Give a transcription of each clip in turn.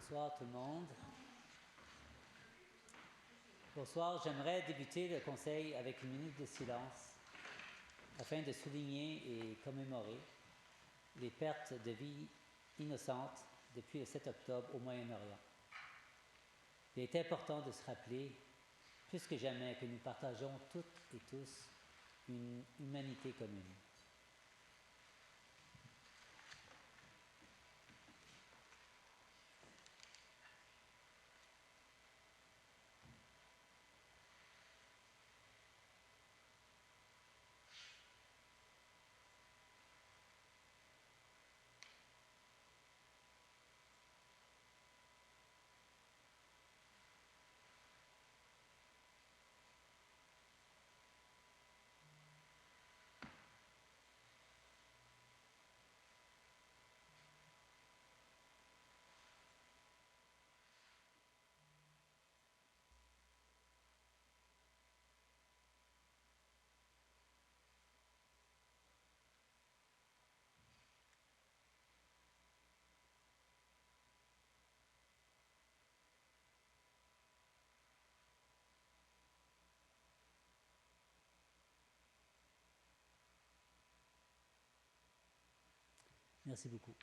Bonsoir tout le monde. Bonsoir, j'aimerais débuter le conseil avec une minute de silence afin de souligner et commémorer les pertes de vies innocentes depuis le 7 octobre au Moyen-Orient. Il est important de se rappeler, plus que jamais, que nous partageons toutes et tous une humanité commune. Merci beaucoup.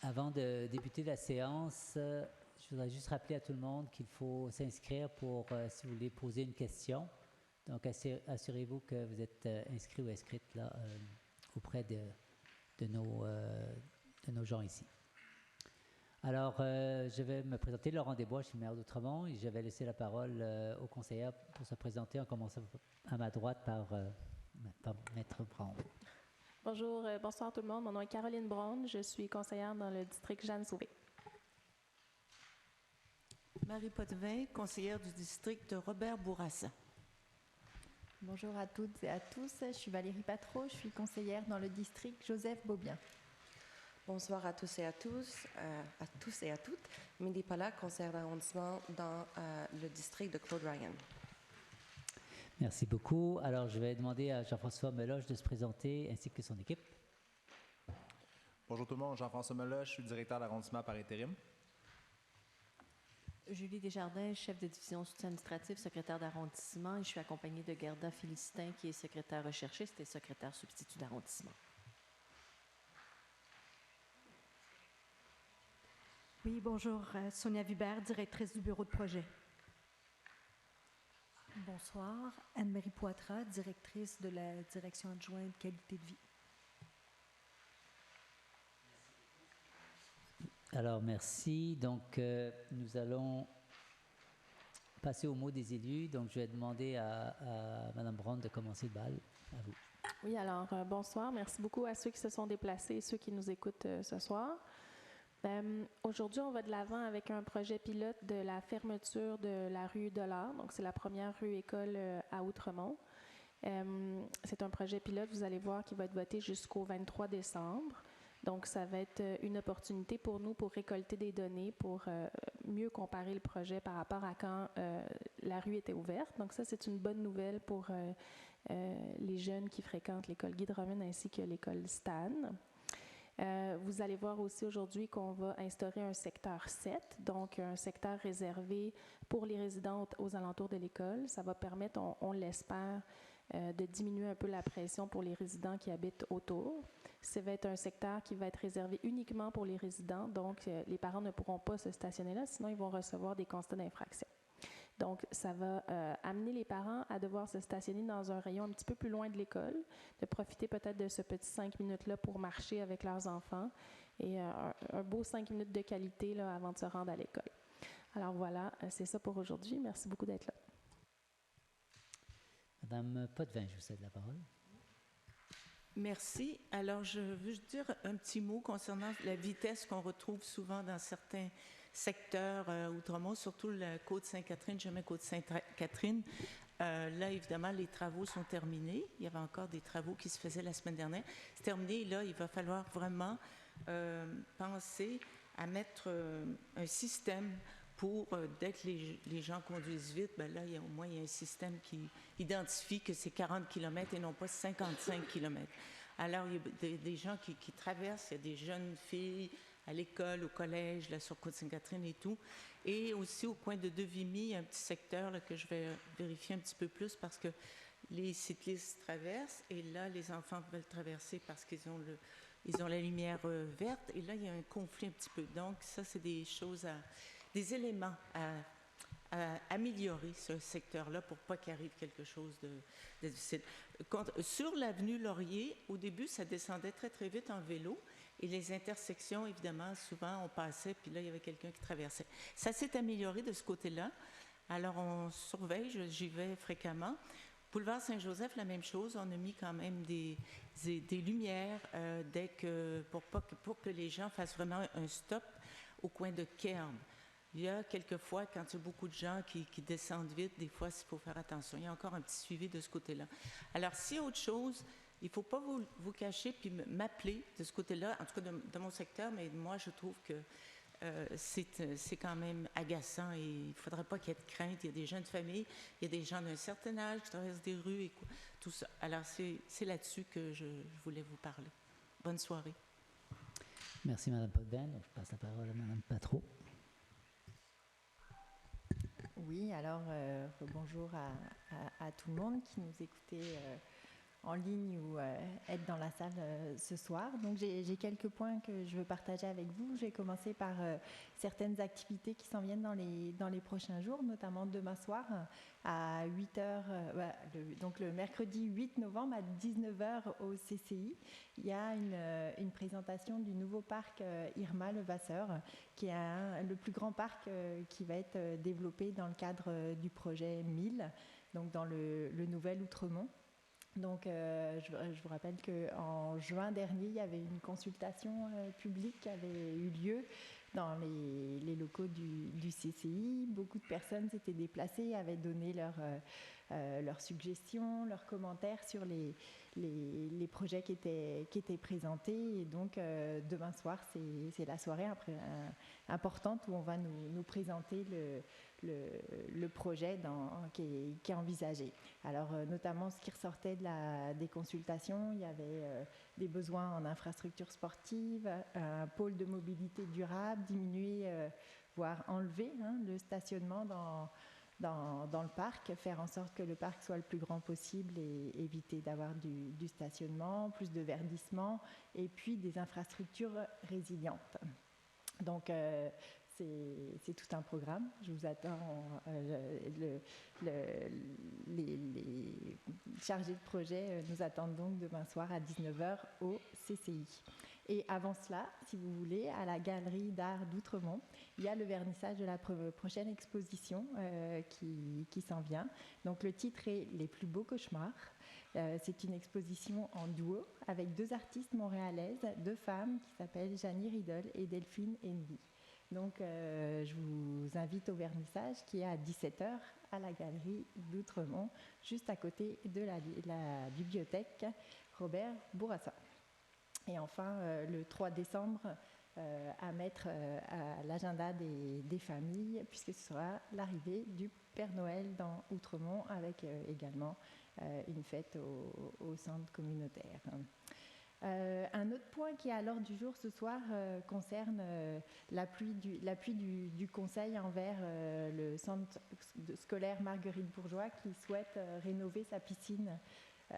Avant de débuter la séance, je voudrais juste rappeler à tout le monde qu'il faut s'inscrire pour, si vous voulez, poser une question. Donc, assurez-vous que vous êtes inscrit ou inscrite là, auprès de nos gens ici. Alors, je vais me présenter, Laurent Desbois, je suis le maire d'Outremont, et je vais laisser la parole aux conseillères pour se présenter, en commençant à ma droite par Maître Brown. Bonjour, bonsoir tout le monde. Mon nom est Caroline Brown. Je suis conseillère dans le district Jeanne-Sauvé. Marie Potvin, conseillère du district Robert Bourassa. Bonjour à toutes et à tous. Je suis Valérie Patreau. Je suis conseillère dans le district Joseph Beaubien. Bonsoir à tous et à toutes. Mindy Pala, conseillère d'arrondissement dans le district de Claude Ryan. Merci beaucoup. Alors, je vais demander à Jean-François Meloche de se présenter ainsi que son équipe. Bonjour tout le monde, Jean-François Meloche, je suis directeur d'arrondissement par intérim. Julie Desjardins, chef de division soutien administratif, secrétaire d'arrondissement, et je suis accompagnée de Gerda Philistin, qui est secrétaire recherchiste et secrétaire substitut d'arrondissement. Oui, bonjour, Sonia Vibert, directrice du bureau de projet. Bonsoir, Anne-Marie Poitras, directrice de la direction adjointe qualité de vie. Alors, merci. Donc, nous allons passer au mot des élus. Donc, je vais demander à Mme Brown de commencer le bal. À vous. Oui, alors, bonsoir. Merci beaucoup à ceux qui se sont déplacés et ceux qui nous écoutent ce soir. Aujourd'hui, on va de l'avant avec un projet pilote de la fermeture de la rue Dollard. Donc, c'est la première rue école à Outremont. C'est un projet pilote, vous allez voir, qui va être voté jusqu'au 23 décembre. Donc, ça va être une opportunité pour nous pour récolter des données, pour mieux comparer le projet par rapport à quand la rue était ouverte. Donc, ça, c'est une bonne nouvelle pour les jeunes qui fréquentent l'école Guy-Drummond ainsi que l'école Stan. Vous allez voir aussi aujourd'hui qu'on va instaurer un secteur 7, donc un secteur réservé pour les résidents aux alentours de l'école. Ça va permettre, on l'espère, de diminuer un peu la pression pour les résidents qui habitent autour. Ça va être un secteur qui va être réservé uniquement pour les résidents, donc les parents ne pourront pas se stationner là, sinon ils vont recevoir des constats d'infraction. Donc, ça va amener les parents à devoir se stationner dans un rayon un petit peu plus loin de l'école, de profiter peut-être de ce petit 5 minutes-là pour marcher avec leurs enfants et un beau 5 minutes de qualité là, avant de se rendre à l'école. Alors voilà, c'est ça pour aujourd'hui. Merci beaucoup d'être là. Madame Potvin, je vous cède la parole. Merci. Alors, je veux juste dire un petit mot concernant la vitesse qu'on retrouve souvent dans certains secteurs Outremont, surtout la Côte-Sainte-Catherine, chemin Côte-Sainte-Catherine. Là, évidemment, les travaux sont terminés. Il y avait encore des travaux qui se faisaient la semaine dernière. C'est terminé. Là, il va falloir vraiment penser à mettre un système pour, dès que les gens conduisent vite, ben là, au moins, il y a un système qui identifie que c'est 40 km et non pas 55 km. Alors, il y a des gens qui traversent, il y a des jeunes filles à l'école, au collège, là, sur Côte-Sainte-Catherine et tout. Et aussi, au coin de Devimy, il y a un petit secteur là, que je vais vérifier un petit peu plus parce que les cyclistes traversent et là, les enfants veulent traverser parce qu'ils ont la lumière verte. Et là, il y a un conflit un petit peu. Donc, ça, c'est des choses des éléments à améliorer ce secteur-là pour pas qu'il arrive quelque chose de difficile. Sur l'avenue Laurier, au début, ça descendait très, très vite en vélo. Et les intersections, évidemment, souvent, on passait, puis là, il y avait quelqu'un qui traversait. Ça s'est amélioré de ce côté-là. Alors, on surveille, j'y vais fréquemment. Boulevard Saint-Joseph, la même chose. On a mis quand même des lumières pour que les gens fassent vraiment un stop au coin de Kerbe. Il y a quelquefois, quand il y a beaucoup de gens qui descendent vite, des fois, il faut faire attention. Il y a encore un petit suivi de ce côté-là. Alors, s'il y a autre chose, il ne faut pas vous cacher puis m'appeler de ce côté-là, en tout cas de mon secteur, mais moi, je trouve que c'est quand même agaçant et il ne faudrait pas qu'il y ait de crainte. Il y a des jeunes familles, il y a des gens d'un certain âge qui traversent des rues et tout ça. Alors, c'est là-dessus que je voulais vous parler. Bonne soirée. Merci, Mme Potvin. Donc, je passe la parole à Mme Patro. Oui, alors bonjour à tout le monde qui nous écoutait en ligne ou être dans la salle ce soir. Donc j'ai quelques points que je veux partager avec vous. Je vais commencer par certaines activités qui s'en viennent dans les prochains jours, notamment demain soir à 8h, donc le mercredi 8 novembre à 19h au CCI. Il y a une présentation du nouveau parc Irma Levasseur, qui est le plus grand parc qui va être développé dans le cadre du projet 1000, donc dans le Nouvel Outremont. Donc, je vous rappelle qu'en juin dernier, il y avait une consultation publique qui avait eu lieu dans les locaux du CCI. Beaucoup de personnes s'étaient déplacées, avaient donné leurs suggestions, leurs commentaires sur les projets qui étaient présentés. Et donc, demain soir, c'est la soirée importante où on va nous présenter le projet qui est envisagé. Alors, notamment, ce qui ressortait des consultations, il y avait des besoins en infrastructures sportives, un pôle de mobilité durable, diminuer, voire enlever le stationnement dans le parc, faire en sorte que le parc soit le plus grand possible et éviter d'avoir du stationnement, plus de verdissement et puis des infrastructures résilientes. Donc, c'est tout un programme. Je vous attends. Les chargés de projet nous attendent donc demain soir à 19h au CCI. Et avant cela, si vous voulez, à la Galerie d'Art d'Outremont, il y a le vernissage de la prochaine exposition qui s'en vient. Donc le titre est « Les plus beaux cauchemars ». C'est une exposition en duo avec deux artistes montréalaises, deux femmes qui s'appellent Janie Riddle et Delphine Henry. Donc, je vous invite au vernissage qui est à 17h à la Galerie d'Outremont, juste à côté de la bibliothèque Robert Bourassa. Et enfin, le 3 décembre, à mettre à l'agenda des familles, puisque ce sera l'arrivée du Père Noël dans Outremont, avec également une fête au centre communautaire. Un autre point qui est à l'ordre du jour ce soir concerne l'appui du Conseil envers le centre scolaire Marguerite Bourgeois qui souhaite rénover sa piscine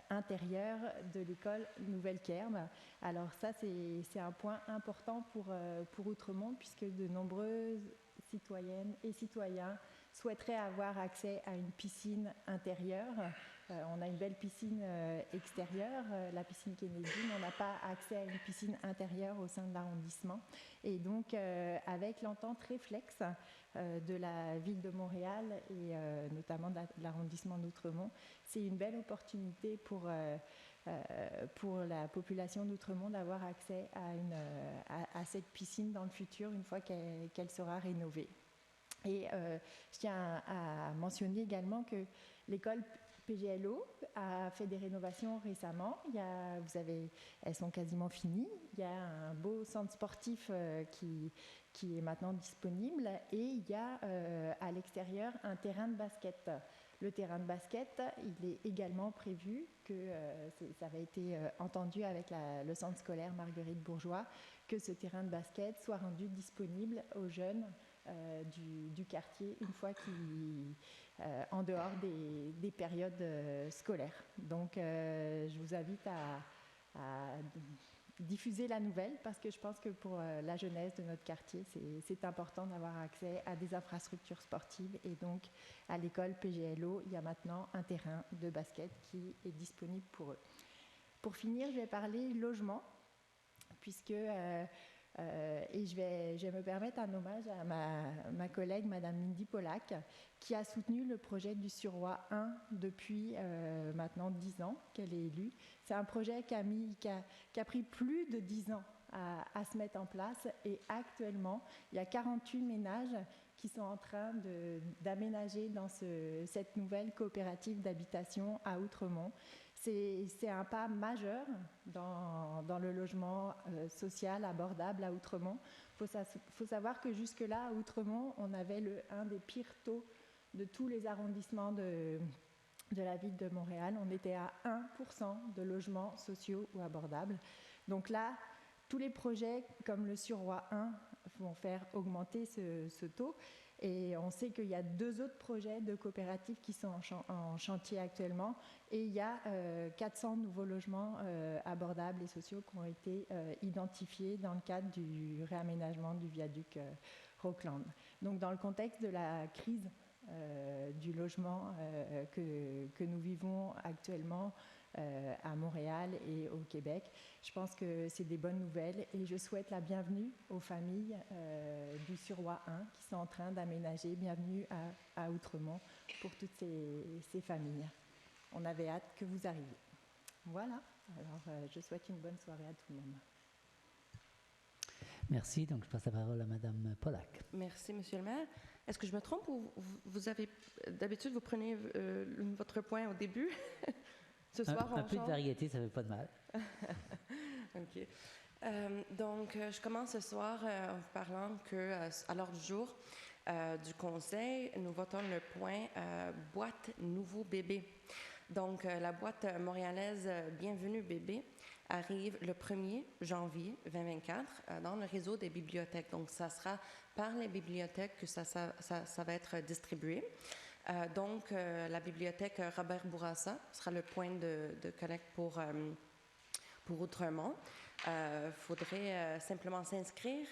intérieure de l'école Nouvelle-Kerbe. Alors ça, c'est un point important pour Outremont puisque de nombreuses citoyennes et citoyens souhaiteraient avoir accès à une piscine intérieure. On a une belle piscine extérieure, la piscine Kennedy, mais on n'a pas accès à une piscine intérieure au sein de l'arrondissement. Et donc, avec l'entente Réflexe de la ville de Montréal et notamment de l'arrondissement d'Outremont, c'est une belle opportunité pour la population d'Outremont d'avoir accès à cette piscine dans le futur une fois qu'elle sera rénovée. Et je tiens à mentionner également que l'école PGLO a fait des rénovations récemment. Elles sont quasiment finies. Il y a un beau centre sportif qui est maintenant disponible et il y a à l'extérieur un terrain de basket. Le terrain de basket, il est également prévu que, ça avait été entendu avec le centre scolaire Marguerite Bourgeois, que ce terrain de basket soit rendu disponible aux jeunes du quartier une fois en dehors des périodes scolaires. Donc, je vous invite à diffuser la nouvelle parce que je pense que pour la jeunesse de notre quartier, c'est important d'avoir accès à des infrastructures sportives et donc à l'école PGLO, il y a maintenant un terrain de basket qui est disponible pour eux. Pour finir, je vais parler logement puisque et je vais me permettre un hommage à ma collègue, Madame Mindy Pollack, qui a soutenu le projet du Suroît 1 depuis maintenant 10 ans qu'elle est élue. C'est un projet qui a pris plus de 10 ans à se mettre en place et actuellement, il y a 48 ménages qui sont en train d'aménager dans cette nouvelle coopérative d'habitation à Outremont. C'est un pas majeur dans le logement social abordable à Outremont. Il faut savoir que jusque-là, à Outremont, on avait un des pires taux de tous les arrondissements de la ville de Montréal. On était à 1% de logements sociaux ou abordables. Donc là, tous les projets comme le Suroît 1 vont faire augmenter ce taux. Et on sait qu'il y a 2 autres projets de coopératives qui sont en chantier actuellement. Et il y a 400 nouveaux logements abordables et sociaux qui ont été identifiés dans le cadre du réaménagement du viaduc Rockland. Donc dans le contexte de la crise du logement que nous vivons actuellement à Montréal et au Québec. Je pense que c'est des bonnes nouvelles et je souhaite la bienvenue aux familles du Suroît 1 qui sont en train d'aménager. Bienvenue à Outremont pour toutes ces familles. On avait hâte que vous arriviez. Voilà, alors je souhaite une bonne soirée à tout le monde. Merci. Donc, je passe la parole à Madame Pollack. Merci, Monsieur le maire. Est-ce que je me trompe ou vous avez, d'habitude, vous prenez votre point au début? Ce soir, un peu de variété, ça ne fait pas de mal. OK. Donc, je commence ce soir en vous parlant qu'à l'ordre du jour du Conseil, nous votons le point boîte nouveau bébé. Donc, la boîte montréalaise Bienvenue bébé arrive le 1er janvier 2024 dans le réseau des bibliothèques. Donc, ça sera par les bibliothèques que ça va être distribué. Donc, la bibliothèque Robert Bourassa sera le point de collecte pour Outremont. Faudrait simplement s'inscrire,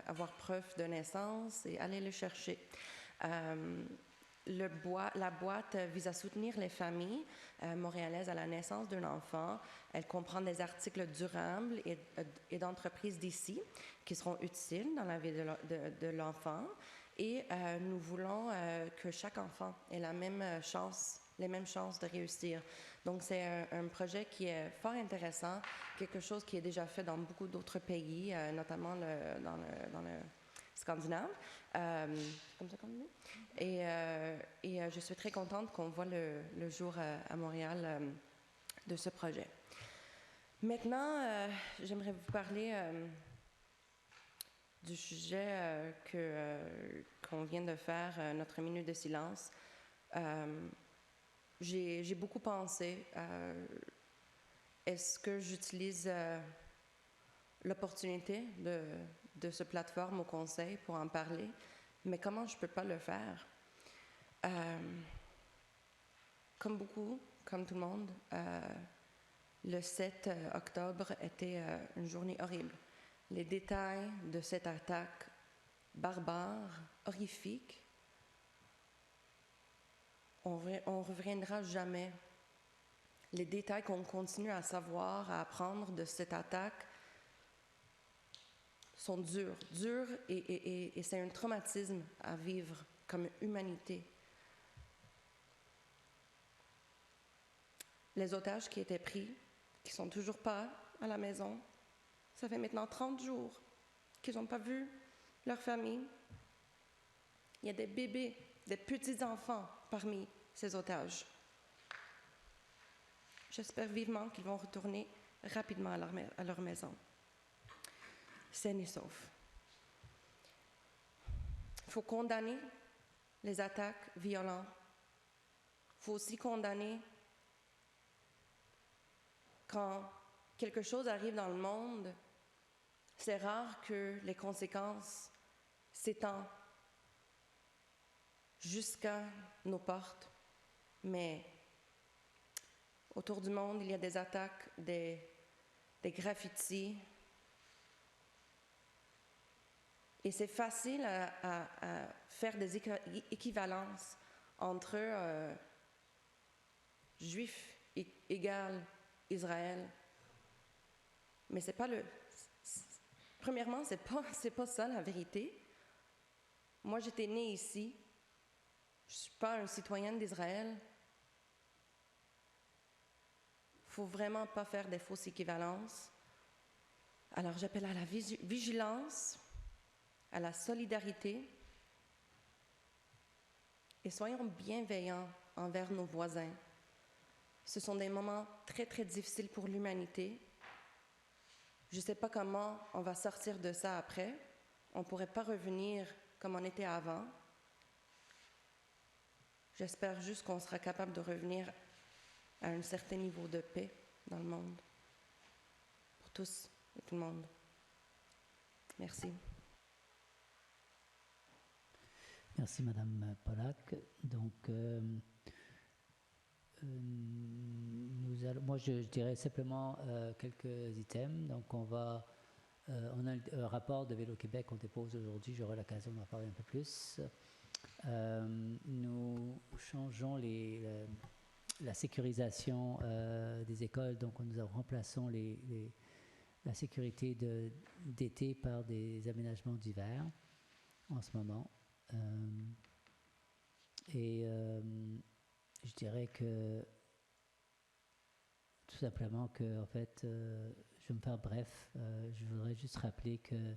avoir preuve de naissance et aller le chercher. La boîte vise à soutenir les familles montréalaises à la naissance d'un enfant. Elle comprend des articles durables et d'entreprises d'ici qui seront utiles dans la vie de l'enfant. Et nous voulons que chaque enfant ait les mêmes chances de réussir. Donc, c'est un projet qui est fort intéressant, quelque chose qui est déjà fait dans beaucoup d'autres pays, notamment dans le Scandinave, comme ça qu'on dit. Et je suis très contente qu'on voit le jour à Montréal de ce projet. Maintenant, j'aimerais vous parler du sujet qu'on vient de faire, notre minute de silence. J'ai beaucoup pensé, est-ce que j'utilise l'opportunité de ce plateforme au Conseil pour en parler, mais comment je ne peux pas le faire? Comme tout le monde, le 7 octobre était une journée horrible. Les détails de cette attaque barbare, horrifique, on ne reviendra jamais. Les détails qu'on continue à savoir, à apprendre de cette attaque sont durs et c'est un traumatisme à vivre comme humanité. Les otages qui étaient pris, qui sont toujours pas à la maison, ça fait maintenant 30 jours qu'ils n'ont pas vu leur famille. Il y a des bébés, des petits-enfants parmi ces otages. J'espère vivement qu'ils vont retourner rapidement à leur maison, sains et saufs. Il faut condamner les attaques violentes. Il faut aussi condamner quand quelque chose arrive dans le monde, c'est rare que les conséquences s'étendent jusqu'à nos portes, mais autour du monde, il y a des attaques, des graffitis. Et c'est facile à faire des équivalences entre juifs égale Israël. Mais c'est pas premièrement, c'est pas ça la vérité. Moi, j'étais née ici. Je suis pas une citoyenne d'Israël. Faut vraiment pas faire des fausses équivalences. Alors, j'appelle à la vigilance, à la solidarité, et soyons bienveillants envers nos voisins. Ce sont des moments très, très difficiles pour l'humanité. Je ne sais pas comment on va sortir de ça après. On ne pourrait pas revenir comme on était avant. J'espère juste qu'on sera capable de revenir à un certain niveau de paix dans le monde. Pour tous et tout le monde. Merci. Merci, Madame Pollack. Donc, moi, je dirais simplement quelques items. Donc, on a un rapport de Vélo Québec qu'on dépose aujourd'hui. J'aurai l'occasion d'en parler un peu plus. Nous changeons la sécurisation des écoles. Donc, nous remplaçons la sécurité d'été par des aménagements d'hiver en ce moment. Je dirais que tout simplement que, en fait, je vais me faire bref. Je voudrais juste rappeler que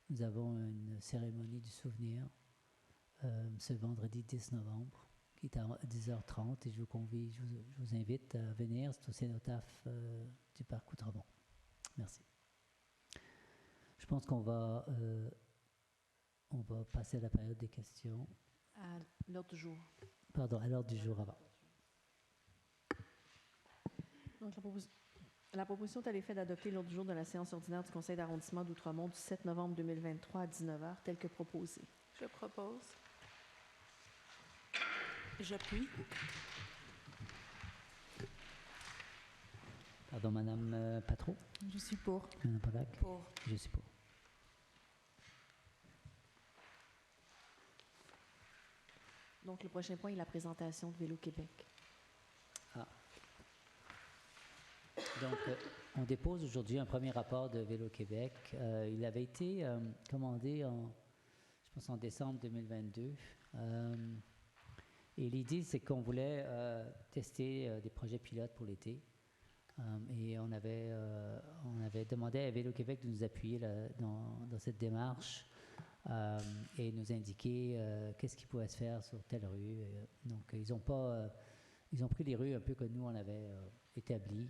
nous avons une cérémonie du souvenir ce vendredi 10 novembre, qui est à 10h30, et je vous invite à venir. C'est au cénotaphe du Parc Outremont. Merci. Je pense qu'on va passer à la période des questions. À l'ordre du jour. Pardon, à l'ordre du jour avant. Donc, la proposition est à l'effet d'adopter l'ordre du jour de la séance ordinaire du Conseil d'arrondissement d'Outremont du 7 novembre 2023 à 19h, tel que proposé. Je propose. J'appuie. Pardon, Madame Patro. Je suis pour. Madame Pollack. Pour. Je suis pour. Donc, le prochain point est la présentation de Vélo Québec. Donc, on dépose aujourd'hui un premier rapport de Vélo Québec. Il avait été commandé je pense en décembre 2022. Et l'idée, c'est qu'on voulait tester des projets pilotes pour l'été. Et on avait demandé à Vélo Québec de nous appuyer dans cette démarche et nous indiquer qu'est-ce qui pouvait se faire sur telle rue. Donc, ils ont pris les rues un peu que nous, on avait établies.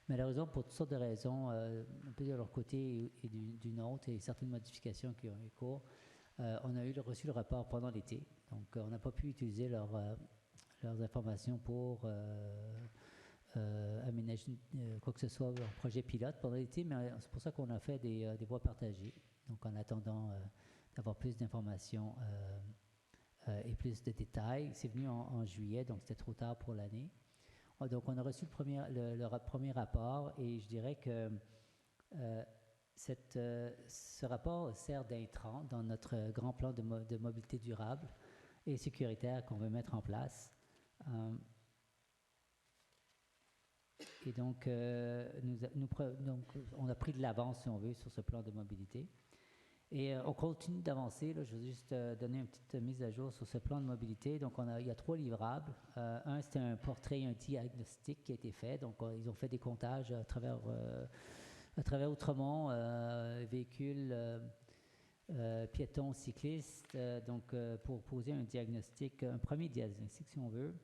Malheureusement, pour toutes sortes de raisons, un peu de leur côté et du nôtre, et certaines modifications qui ont eu cours, on a reçu le rapport pendant l'été. Donc, on n'a pas pu utiliser leurs informations pour aménager quoi que ce soit en projet pilote pendant l'été, mais c'est pour ça qu'on a fait des voies partagées. Donc, en attendant d'avoir plus d'informations et plus de détails, c'est venu en juillet, donc c'était trop tard pour l'année. Donc, on a reçu le premier rapport, et je dirais que ce rapport sert d'intrant dans notre grand plan de mobilité durable et sécuritaire qu'on veut mettre en place. Et donc, on a pris de l'avance, si on veut, sur ce plan de mobilité. Et on continue d'avancer. Je vais juste donner une petite mise à jour sur ce plan de mobilité. Donc, il y a 3 livrables. Un, c'était un portrait et un diagnostic qui a été fait. Donc, ils ont fait des comptages à travers Outremont, véhicules, piétons, cyclistes. Donc, pour poser un diagnostic, un premier diagnostic, si on veut.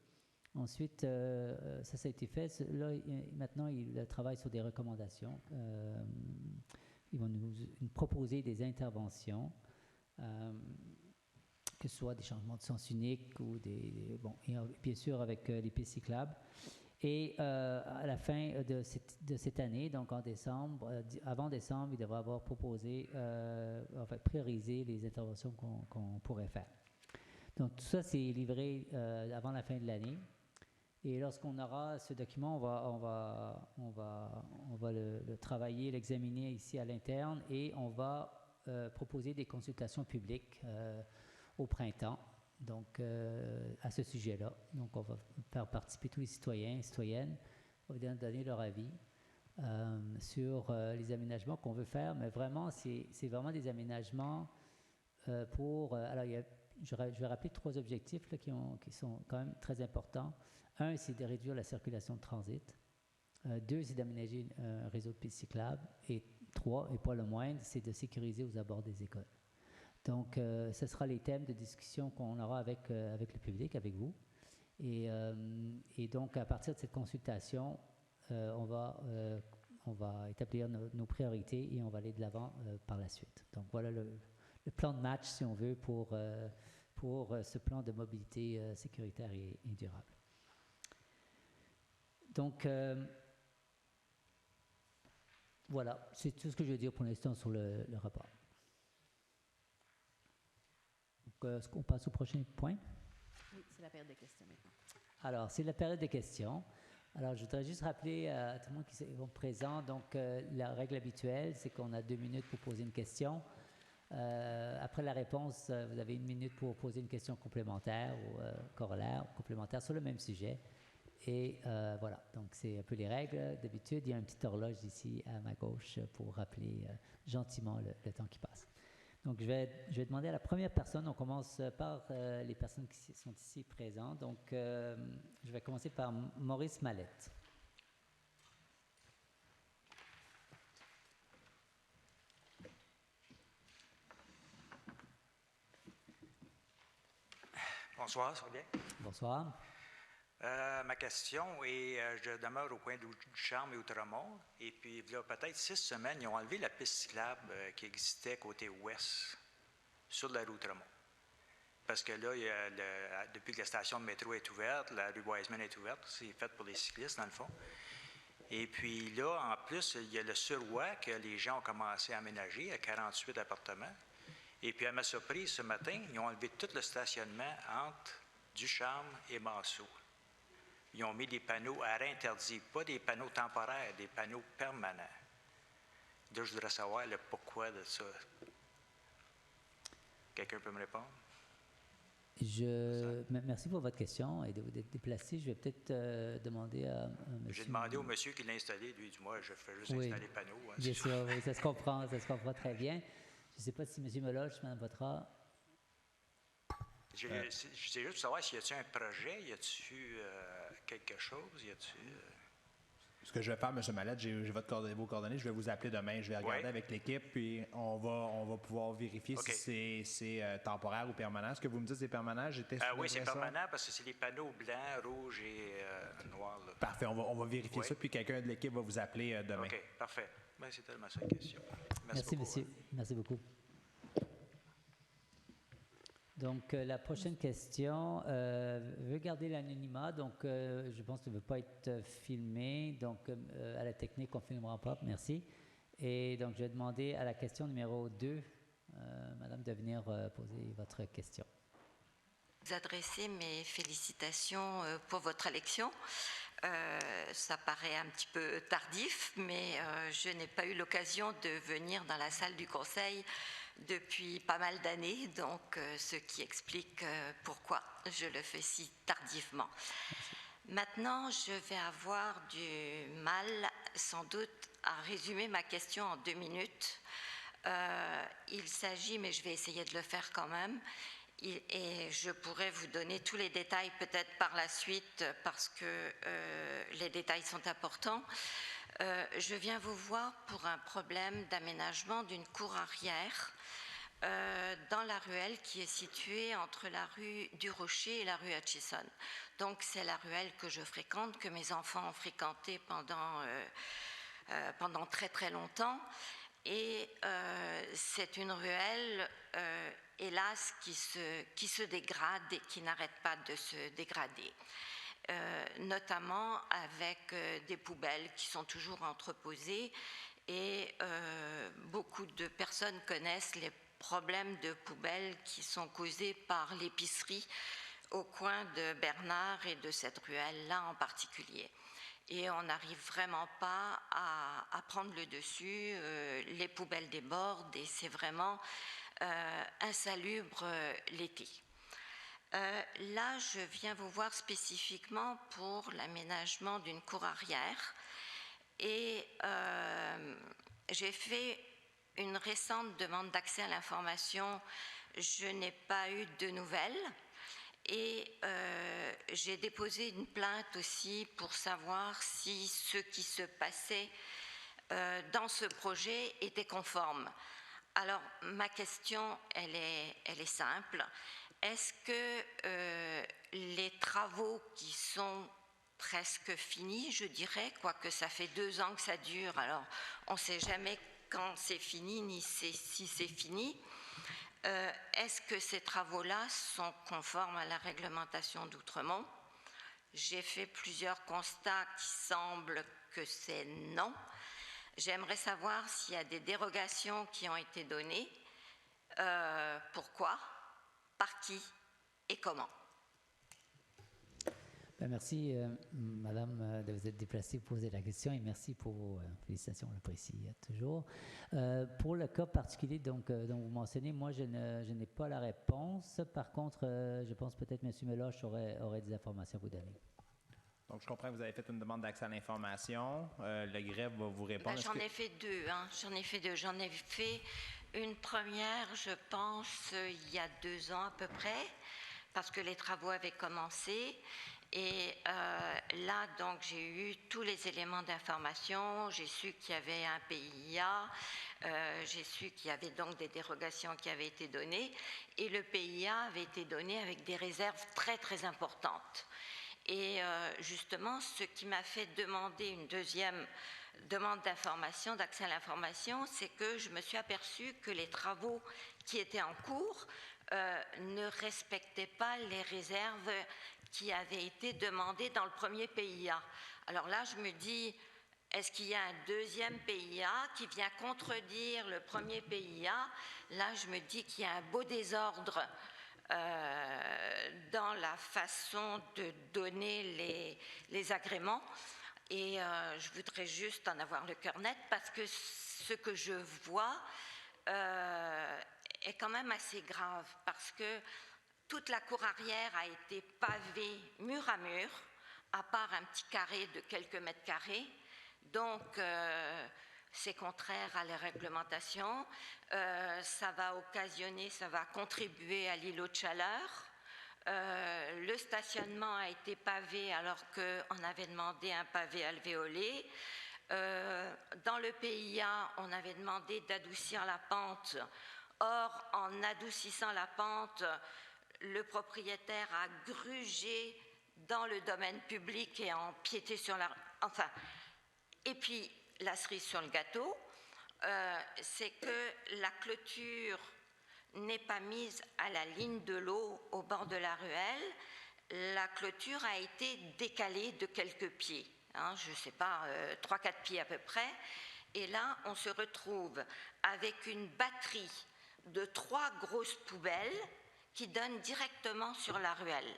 Ensuite, ça a été fait. Là, maintenant, il travaille sur des recommandations. Ils vont nous proposer des interventions, que ce soit des changements de sens unique ou bon, et bien sûr avec les pistes cyclables. Et à la fin de cette année, donc en décembre, avant décembre, il devra avoir proposé, priorisé les interventions qu'on pourrait faire. Donc tout ça, c'est livré avant la fin de l'année. Et lorsqu'on aura ce document, on va le travailler, l'examiner ici à l'interne et on va proposer des consultations publiques au printemps, donc à ce sujet-là. Donc on va faire participer tous les citoyens et citoyennes, on va donner leur avis sur les aménagements qu'on veut faire, mais vraiment, c'est vraiment des aménagements pour... alors, je vais rappeler 3 objectifs là, qui sont quand même très importants. 1, c'est de réduire la circulation de transit. 2, c'est d'aménager un réseau de pistes cyclables. Et 3, et pas le moindre, c'est de sécuriser aux abords des écoles. Donc, ce sera les thèmes de discussion qu'on aura avec le public, avec vous. Et donc, à partir de cette consultation, on va établir nos priorités et on va aller de l'avant par la suite. Donc, voilà le plan de match, si on veut, pour ce plan de mobilité sécuritaire et durable. Donc, voilà, c'est tout ce que je veux dire pour l'instant sur le rapport. Donc, est-ce qu'on passe au prochain point? Oui, c'est la période des questions maintenant. Alors, c'est la période des questions. Alors, je voudrais juste rappeler à tout le monde qui est présent, donc la règle habituelle, c'est qu'on a 2 minutes pour poser une question. Après la réponse, vous avez 1 minute pour poser une question complémentaire ou corollaire ou complémentaire sur le même sujet. Et voilà, donc c'est un peu les règles. D'habitude, il y a une petite horloge ici à ma gauche pour rappeler gentiment le temps qui passe. Donc, je vais demander à la première personne. On commence par les personnes qui sont ici présentes. Donc, je vais commencer par Maurice Mallette. Bonsoir, ça va bien? Bonsoir. Ma question est, je demeure au coin du Charme et Outremont, et puis il y a peut-être 6 semaines, ils ont enlevé la piste cyclable qui existait côté ouest, sur la rue Outremont. Parce que là, depuis que la station de métro est ouverte, la rue Wiseman est ouverte, c'est fait pour les cyclistes dans le fond. Et puis là, en plus, il y a le Suroît que les gens ont commencé à aménager à 48 appartements. Et puis à ma surprise, ce matin, ils ont enlevé tout le stationnement entre Ducharme et Masseau. Ils ont mis des panneaux arrêt interdit, pas des panneaux temporaires, des panneaux permanents. Là, je voudrais savoir le pourquoi de ça. Quelqu'un peut me répondre? Merci pour votre question et de vous déplacer. Je vais peut-être demander à monsieur... J'ai demandé au monsieur qui l'a installé, lui, du moins, je fais juste installer les panneaux. Hein, bien sûr, oui, ça se comprend très bien. Je ne sais pas si M. Meloche, Mme Poitras... Je sais juste pour savoir s'il y a-t-il un projet, y a-t-il quelque chose, y a-t-il... Ce que je vais faire, M. Mallette, j'ai vos coordonnées, je vais vous appeler demain, je vais regarder avec l'équipe, puis on va pouvoir vérifier si c'est temporaire ou permanent. Est-ce que vous me dites que c'est permanent? Oui, c'est permanent parce que c'est les panneaux blancs, rouges et noirs. Là. Parfait, on va vérifier ça, puis quelqu'un de l'équipe va vous appeler demain. OK, parfait. Ben, c'est tellement ça la question. Merci beaucoup, monsieur. Merci beaucoup. Donc, la prochaine question veut garder l'anonymat, donc je pense qu'elle ne veut pas être filmée, donc à la technique, on ne filmera pas, merci. Et donc, je vais demander à la question numéro 2, Madame, de venir poser votre question. Vous adressez mes félicitations pour votre élection. Ça paraît un petit peu tardif, mais je n'ai pas eu l'occasion de venir dans la salle du Conseil depuis pas mal d'années, donc ce qui explique pourquoi je le fais si tardivement. Maintenant, je vais avoir du mal, sans doute, à résumer ma question en 2 minutes. Il s'agit, mais je vais essayer de le faire quand même, et je pourrais vous donner tous les détails peut-être par la suite, parce que les détails sont importants. Je viens vous voir pour un problème d'aménagement d'une cour arrière dans la ruelle qui est située entre la rue du Rocher et la rue Hutchison. Donc c'est la ruelle que je fréquente, que mes enfants ont fréquentée pendant très très longtemps. Et c'est une ruelle, hélas, qui se dégrade et qui n'arrête pas de se dégrader. Notamment avec des poubelles qui sont toujours entreposées. Et beaucoup de personnes connaissent les problèmes de poubelles qui sont causés par l'épicerie au coin de Bernard et de cette ruelle-là en particulier. Et on n'arrive vraiment pas à prendre le dessus, les poubelles débordent et c'est vraiment insalubre l'été. Là, je viens vous voir spécifiquement pour l'aménagement d'une cour arrière et j'ai fait une récente demande d'accès à l'information. Je n'ai pas eu de nouvelles. Et j'ai déposé une plainte aussi pour savoir si ce qui se passait dans ce projet était conforme. Alors, ma question, elle est simple. Est-ce que les travaux qui sont presque finis, je dirais, quoique ça fait 2 ans que ça dure, alors on ne sait jamais quand c'est fini ni si c'est fini, est-ce que ces travaux-là sont conformes à la réglementation d'Outremont? J'ai fait plusieurs constats qui semblent que c'est non. J'aimerais savoir s'il y a des dérogations qui ont été données, pourquoi, par qui et comment. Ben merci, Madame, de vous être déplacée pour poser la question et merci pour vos félicitations, on l'apprécie toujours. Pour le cas particulier dont vous mentionnez, moi, je n'ai pas la réponse. Par contre, je pense peut-être M. Meloche aurait des informations à vous donner. Donc, je comprends que vous avez fait une demande d'accès à l'information. Le greffe va vous répondre. Ben, j'en ai fait 2. J'en ai fait une première, je pense, il y a 2 ans à peu près, parce que les travaux avaient commencé. Et là, donc, j'ai eu tous les éléments d'information. J'ai su qu'il y avait un PIA, j'ai su qu'il y avait donc des dérogations qui avaient été données. Et le PIA avait été donné avec des réserves très, très importantes. Et justement, ce qui m'a fait demander une deuxième demande d'information, d'accès à l'information, c'est que je me suis aperçue que les travaux qui étaient en cours ne respectaient pas les réserves qui avaient été demandées dans le premier PIA. Alors là, je me dis, est-ce qu'il y a un deuxième PIA qui vient contredire le premier PIA? Là, je me dis qu'il y a un beau désordre dans la façon de donner les agréments. Et je voudrais juste en avoir le cœur net parce que ce que je vois est quand même assez grave parce que toute la cour arrière a été pavée mur à mur, à part un petit carré de quelques mètres carrés. Donc, c'est contraire à la réglementation. Ça va contribuer à l'îlot de chaleur. Le stationnement a été pavé alors qu'on avait demandé un pavé alvéolé. Dans le PIA, on avait demandé d'adoucir la pente. Or, en adoucissant la pente, le propriétaire a grugé dans le domaine public et a empiété sur la... Enfin, et puis, la cerise sur le gâteau, c'est que la clôture n'est pas mise à la ligne de l'eau au bord de la ruelle. La clôture a été décalée de quelques pieds, je ne sais pas, 3-4 pieds à peu près. Et là, on se retrouve avec une batterie de 3 grosses poubelles qui donnent directement sur la ruelle.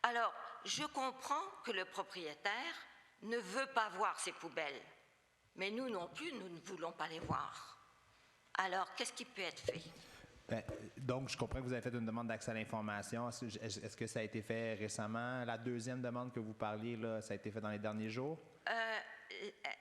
Alors, je comprends que le propriétaire ne veut pas voir ces poubelles, mais nous non plus, nous ne voulons pas les voir. Alors, qu'est-ce qui peut être fait? Donc, je comprends que vous avez fait une demande d'accès à l'information. Est-ce que ça a été fait récemment? La deuxième demande que vous parliez, là, ça a été fait dans les derniers jours?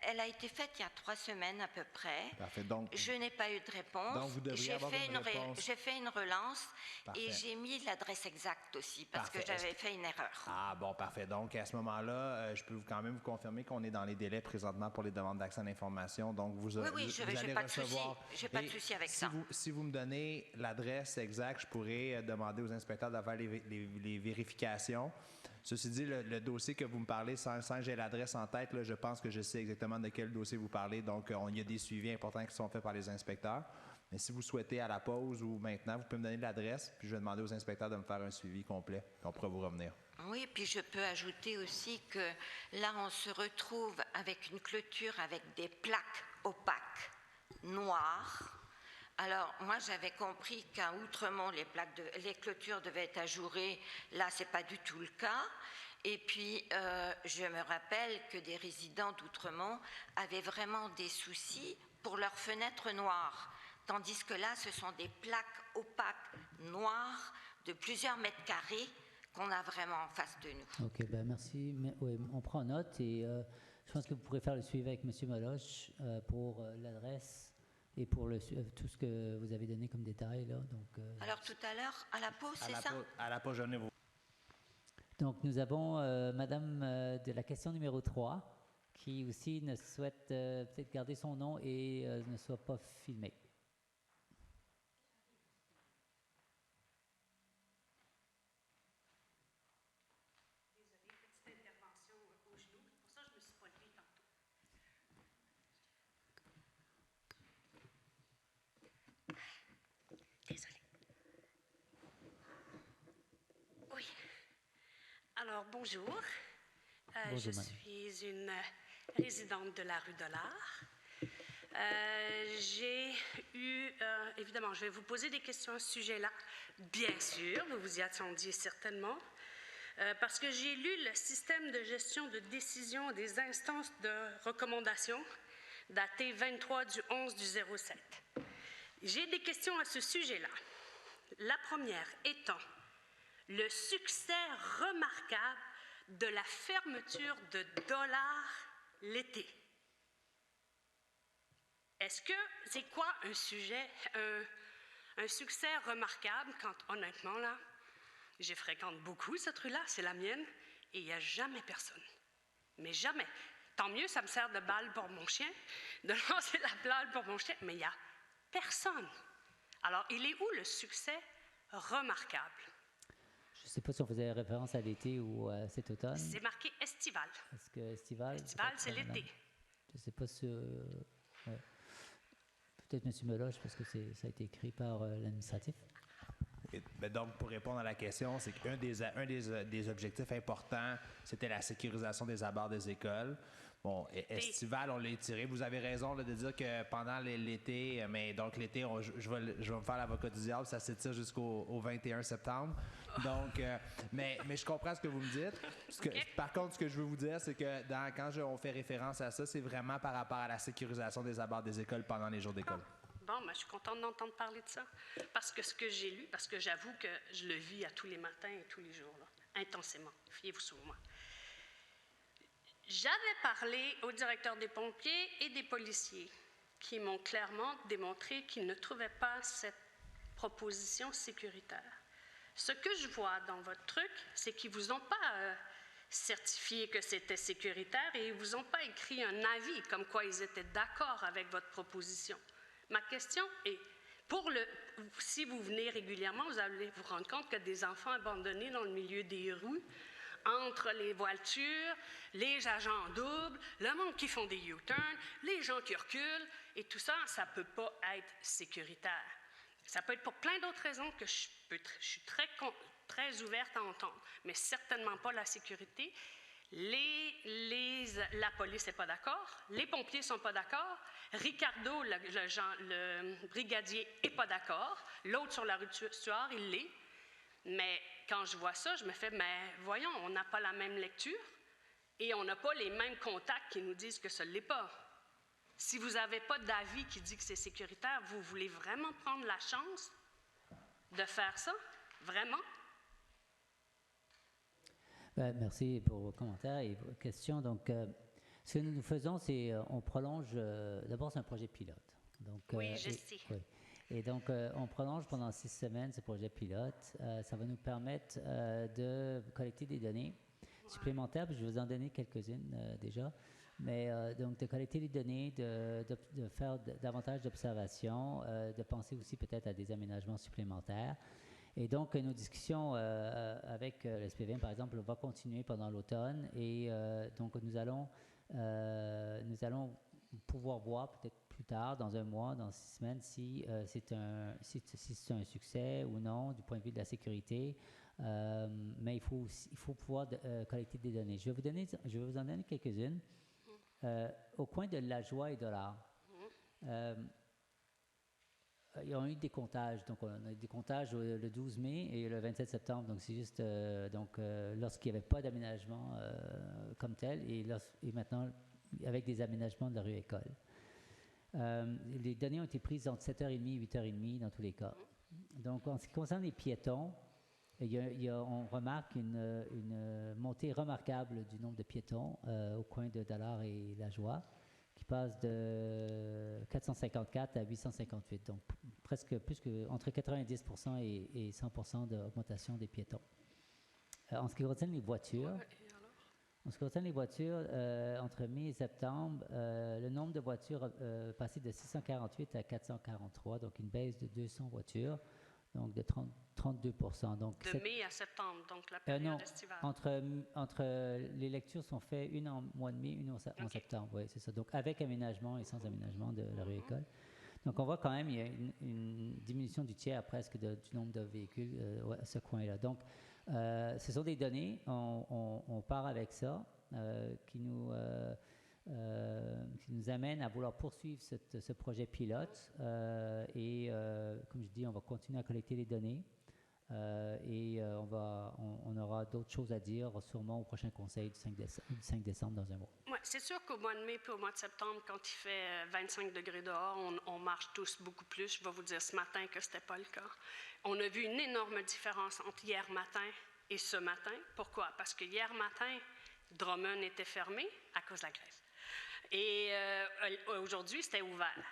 elle a été faite il y a 3 semaines à peu près. Parfait. Donc, je n'ai pas eu de réponse. Donc, vous devriez avoir une réponse. J'ai fait une relance. Parfait. Et j'ai mis l'adresse exacte aussi parce Parfait. que j'avais fait une erreur. Ah bon, parfait. Donc, à ce moment-là, je peux quand même vous confirmer qu'on est dans les délais présentement pour les demandes d'accès à l'information. Donc, vous allez recevoir... J'ai pas de souci avec ça. Si vous me donnez l'adresse exacte, je pourrais demander aux inspecteurs de faire les vérifications. Ceci dit, le dossier que vous me parlez, sans que j'ai l'adresse en tête, là, je pense que je sais exactement de quel dossier vous parlez. Donc, il y a des suivis importants qui sont faits par les inspecteurs. Mais si vous souhaitez à la pause ou maintenant, vous pouvez me donner l'adresse, puis je vais demander aux inspecteurs de me faire un suivi complet, puis on pourra vous revenir. Oui, puis je peux ajouter aussi que là, on se retrouve avec une clôture avec des plaques opaques noires. Alors, moi, j'avais compris qu'à Outremont, les clôtures devaient être ajourées. Là, ce n'est pas du tout le cas. Et puis, je me rappelle que des résidents d'Outremont avaient vraiment des soucis pour leurs fenêtres noires. Tandis que là, ce sont des plaques opaques noires de plusieurs mètres carrés qu'on a vraiment en face de nous. OK, ben merci. Oui, on prend note et je pense que vous pourrez faire le suivi avec M. Meloche pour l'adresse et pour tout ce que vous avez donné comme détail. Là. Donc, alors, tout à l'heure, à la pause, c'est ça? À la pause, je venais vous. Donc, nous avons Madame de la question numéro 3 qui aussi ne souhaite peut-être garder son nom et ne soit pas filmée. Alors, bonjour. Bonjour, je suis une résidente de la rue de l'Art. J'ai eu, évidemment, je vais vous poser des questions à ce sujet-là. Bien sûr, vous vous y attendiez certainement, parce que j'ai lu le système de gestion de décision des instances de recommandation daté 23/11/07. J'ai des questions à ce sujet-là. La première étant le succès remarquable de la fermeture de Dollars l'été. Est-ce que c'est quoi un succès remarquable quand, honnêtement, là, je fréquente beaucoup cette rue-là, c'est la mienne, et il n'y a jamais personne. Mais jamais. Tant mieux, ça me sert de balle pour mon chien, de lancer la balle pour mon chien, mais il n'y a personne. Alors, il est où le succès remarquable? Je ne sais pas si on faisait référence à l'été ou à cet automne. C'est marqué estival. Est-ce que estival? Estival, c'est l'été. Je ne sais pas si... ouais. Peut-être M. Meloche, parce que ça a été écrit par l'administratif. Donc, pour répondre à la question, c'est qu'un des objectifs importants, c'était la sécurisation des abords des écoles. Bon, estival, on l'a étiré. Vous avez raison là, de dire que pendant l'été, mais donc l'été, je vais me faire l'avocat du diable, ça s'étire jusqu'au 21 septembre. Donc, mais je comprends ce que vous me dites. Par contre, ce que je veux vous dire, c'est que quand on fait référence à ça, c'est vraiment par rapport à la sécurisation des abords des écoles pendant les jours d'école. Bon, je suis contente d'entendre parler de ça. Parce que ce que j'ai lu, parce que j'avoue que je le vis à tous les matins et tous les jours, là, intensément. Fiez-vous sur moi. J'avais parlé au directeur des pompiers et des policiers qui m'ont clairement démontré qu'ils ne trouvaient pas cette proposition sécuritaire. Ce que je vois dans votre truc, c'est qu'ils ne vous ont pas certifié que c'était sécuritaire et ils ne vous ont pas écrit un avis comme quoi ils étaient d'accord avec votre proposition. Ma question est, si vous venez régulièrement, vous allez vous rendre compte que des enfants abandonnés dans le milieu des rues, entre les voitures, les agents doubles, le monde qui font des U-turns, les gens qui reculent, et tout ça, ça ne peut pas être sécuritaire. Ça peut être pour plein d'autres raisons que je suis très ouverte à entendre, mais certainement pas la sécurité. La police n'est pas d'accord, les pompiers ne sont pas d'accord, Ricardo, le brigadier, n'est pas d'accord, l'autre sur la rue Stuart, il l'est. Mais quand je vois ça, je me fais, mais voyons, on n'a pas la même lecture et on n'a pas les mêmes contacts qui nous disent que ce ne l'est pas. Si vous n'avez pas d'avis qui dit que c'est sécuritaire, vous voulez vraiment prendre la chance de faire ça? Vraiment? Merci pour vos commentaires et vos questions. Donc, Ce que nous faisons, c'est on prolonge. D'abord, c'est un projet pilote. Donc, oui, je sais. Oui. Et donc, on prolonge pendant 6 semaines ce projet pilote. Ça va nous permettre de collecter des données supplémentaires. Puis je vais vous en donner quelques-unes déjà. Mais donc, de collecter les données, de faire davantage d'observations, de penser aussi peut-être à des aménagements supplémentaires. Et donc, nos discussions avec le SPVM, par exemple, vont continuer pendant l'automne. Et donc, nous allons pouvoir voir peut-être plus tard, dans un mois, dans 6 semaines, si c'est un succès ou non du point de vue de la sécurité. Mais il faut pouvoir collecter des données. Je vais vous en donner quelques-unes. Au coin de La Joie et Dollard, ils ont eu des comptages. Donc, on a eu des comptages le 12 mai et le 27 septembre. Donc, c'est juste lorsqu'il n'y avait pas d'aménagement comme tel et maintenant avec des aménagements de la rue École. Les données ont été prises entre 7h30 et 8h30 dans tous les cas. Donc, en ce qui concerne les piétons, on remarque une montée remarquable du nombre de piétons au coin de Dollard et La Joie, qui passe de 454 à 858, donc presque plus que entre 90% et 100% d'augmentation des piétons. En ce qui concerne les voitures, entre mai et septembre, le nombre de voitures passé de 648 à 443, donc une baisse de 200 voitures, donc de 32%. Donc de mai à septembre, donc la période estivale. Entre les lectures sont faites, une en mois de mai, une en septembre, oui, c'est ça. Donc avec aménagement et sans aménagement de la rue École. Donc on voit quand même, il y a une diminution du tiers presque du nombre de véhicules à ce coin-là. Donc ce sont des données, on part avec ça, qui nous amène à vouloir poursuivre ce projet pilote. Comme je dis, on va continuer à collecter les données on aura d'autres choses à dire sûrement au prochain conseil du 5 décembre dans un mois. Oui, c'est sûr qu'au mois de mai et au mois de septembre, quand il fait 25 degrés dehors, on marche tous beaucoup plus. Je vais vous dire ce matin que ce n'était pas le cas. On a vu une énorme différence entre hier matin et ce matin. Pourquoi? Parce que hier matin, Drummond était fermé à cause de la grève. Et aujourd'hui, c'était ouvert.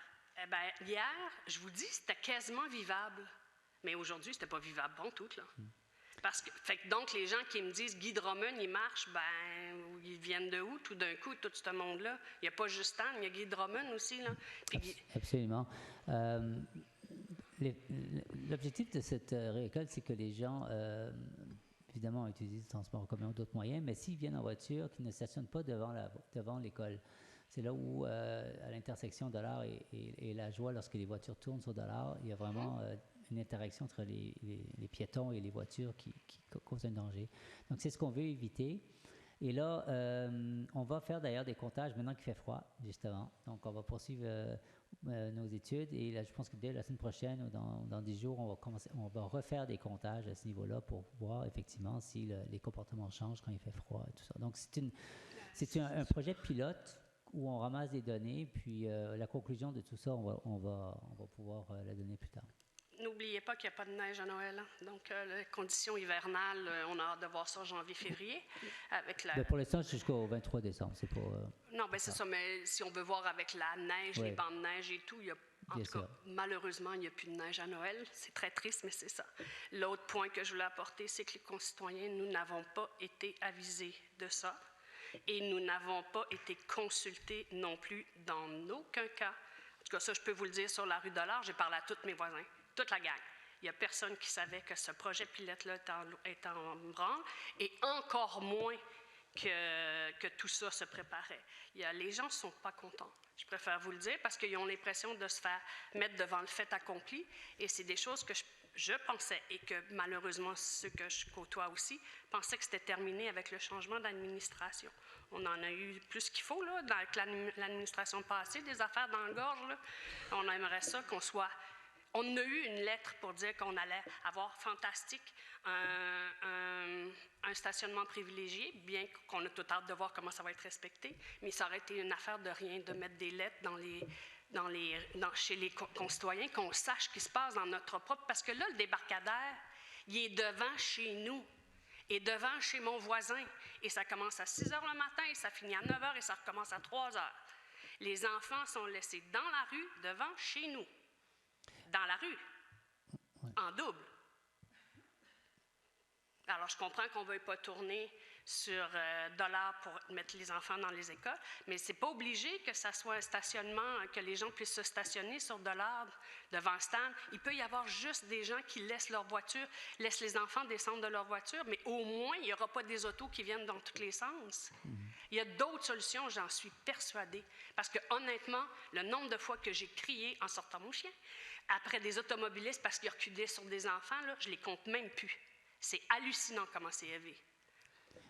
Eh bien, hier, je vous dis, c'était quasiment vivable. Mais aujourd'hui, c'était pas vivable bon tout, là. Parce que, donc, les gens qui me disent Guy Drummond, il marche, ben, ils viennent de où, tout d'un coup, tout ce monde-là? Il n'y a pas juste Stan, il y a Guy Drummond aussi, là. Absolument. L'objectif de cette récolte, c'est que les gens, évidemment, utilisent le transport en commun ou d'autres moyens, mais s'ils viennent en voiture, qu'ils ne stationnent pas devant l'école. C'est là où, à l'intersection Dollard et La Joie, lorsque les voitures tournent sur Dollard, il y a vraiment une interaction entre les piétons et les voitures qui causent un danger. Donc, c'est ce qu'on veut éviter. Et là, on va faire d'ailleurs des comptages maintenant qu'il fait froid, justement. Donc, on va poursuivre nos études. Et là, je pense que dès la semaine prochaine ou dans 10 jours, on va refaire des comptages à ce niveau-là pour voir effectivement si les comportements changent quand il fait froid et tout ça. Donc, c'est un projet pilote où on ramasse des données, puis la conclusion de tout ça, on va pouvoir la donner plus tard. N'oubliez pas qu'il n'y a pas de neige à Noël. Hein? Donc, les conditions hivernales, on a hâte de voir ça en janvier-février. Pour l'instant, jusqu'au 23 décembre. C'est pas, non, c'est ça. Mais si on veut voir avec la neige, les bancs de neige et tout, en tout cas, malheureusement, il n'y a plus de neige à Noël. C'est très triste, mais c'est ça. L'autre point que je voulais apporter, c'est que les concitoyens, nous n'avons pas été avisés de ça. Et nous n'avons pas été consultés non plus dans aucun cas. En tout cas, ça, je peux vous le dire sur la rue Dollard. J'ai parlé à tous mes voisins. Toute la gang. Il n'y a personne qui savait que ce projet pilote-là est en branle et encore moins que tout ça se préparait. Les gens ne sont pas contents. Je préfère vous le dire parce qu'ils ont l'impression de se faire mettre devant le fait accompli et c'est des choses que je pensais et que malheureusement ceux que je côtoie aussi pensaient que c'était terminé avec le changement d'administration. On en a eu plus qu'il faut là, avec l'administration passée, des affaires dans la gorge. Là. On aimerait ça qu'on soit... On a eu une lettre pour dire qu'on allait avoir fantastique un stationnement privilégié, bien qu'on a tout hâte de voir comment ça va être respecté, mais ça aurait été une affaire de rien de mettre des lettres chez les concitoyens, qu'on sache ce qui se passe dans notre propre... Parce que là, le débarcadère, il est devant chez nous. Et devant chez mon voisin. Et ça commence à 6 heures le matin et ça finit à 9 heures et ça recommence à 3 heures. Les enfants sont laissés dans la rue devant chez nous. Dans la rue. En double. Alors, je comprends qu'on ne veuille pas tourner sur dollars pour mettre les enfants dans les écoles, mais ce n'est pas obligé que ça soit un stationnement, que les gens puissent se stationner sur dollars devant le stand. Il peut y avoir juste des gens qui laissent leur voiture, laissent les enfants descendre de leur voiture, mais au moins, il n'y aura pas des autos qui viennent dans tous les sens. Il y a d'autres solutions, j'en suis persuadée. Parce que honnêtement, le nombre de fois que j'ai crié en sortant mon chien, après des automobilistes parce qu'ils reculaient sur des enfants, là, je ne les compte même plus. C'est hallucinant comment c'est élevé.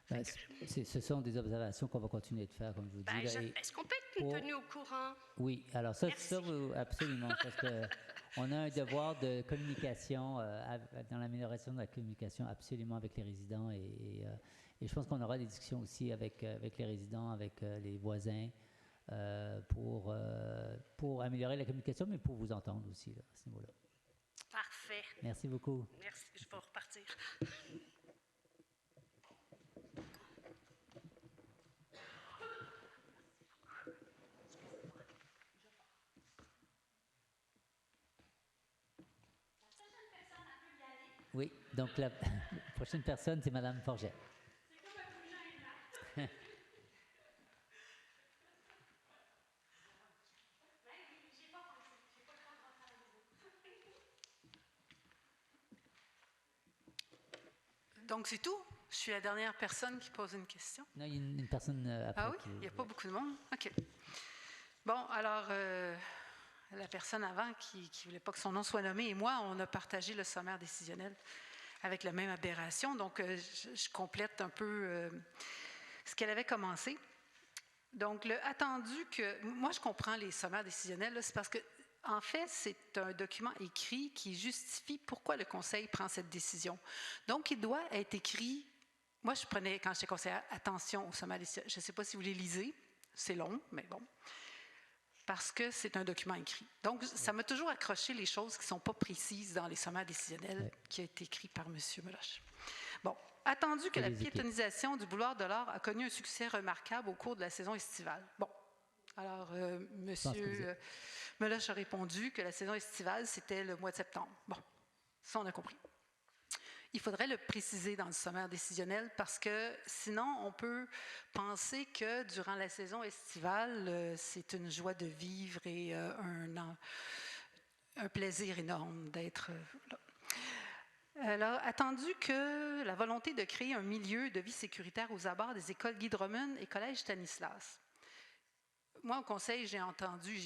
Ben, ce sont des observations qu'on va continuer de faire, comme je vous dis. Est-ce qu'on peut être tenu au courant? Oui, alors ça absolument, parce qu'on a un devoir de communication, dans l'amélioration de la communication absolument avec les résidents et je pense qu'on aura des discussions aussi avec les résidents, avec les voisins pour améliorer la communication, mais pour vous entendre aussi là, à ce niveau-là. Parfait. Merci beaucoup. Merci, je vais repartir. Oui, donc la prochaine personne, c'est Mme Forget. Donc, c'est tout? Je suis la dernière personne qui pose une question? Non, il y a une personne après. Ah oui? Il n'y a pas beaucoup de monde? OK. Bon, alors, la personne avant qui ne voulait pas que son nom soit nommé et moi, on a partagé le sommaire décisionnel avec la même aberration. Donc, je complète un peu ce qu'elle avait commencé. Donc, le attendu que... Moi, je comprends les sommaires décisionnels, c'est parce que en fait, c'est un document écrit qui justifie pourquoi le Conseil prend cette décision. Donc, il doit être écrit... Moi, je prenais, quand j'étais conseillère, attention au sommaire décisionnel. Je ne sais pas si vous les lisez. C'est long, mais bon. Parce que c'est un document écrit. Donc, ça m'a toujours accroché les choses qui ne sont pas précises dans les sommaires décisionnels qui a été écrit par M. Meloche. Bon. Attendu que la piétonisation du boulevard de l'Or a connu un succès remarquable au cours de la saison estivale. Bon. Alors, M. Meloche a répondu que la saison estivale, c'était le mois de septembre. Bon, ça, on a compris. Il faudrait le préciser dans le sommaire décisionnel parce que sinon, on peut penser que durant la saison estivale, c'est une joie de vivre et un plaisir énorme d'être là. Alors, attendu que la volonté de créer un milieu de vie sécuritaire aux abords des écoles Guy Drummond et Collège Stanislas. Moi, au conseil, j'ai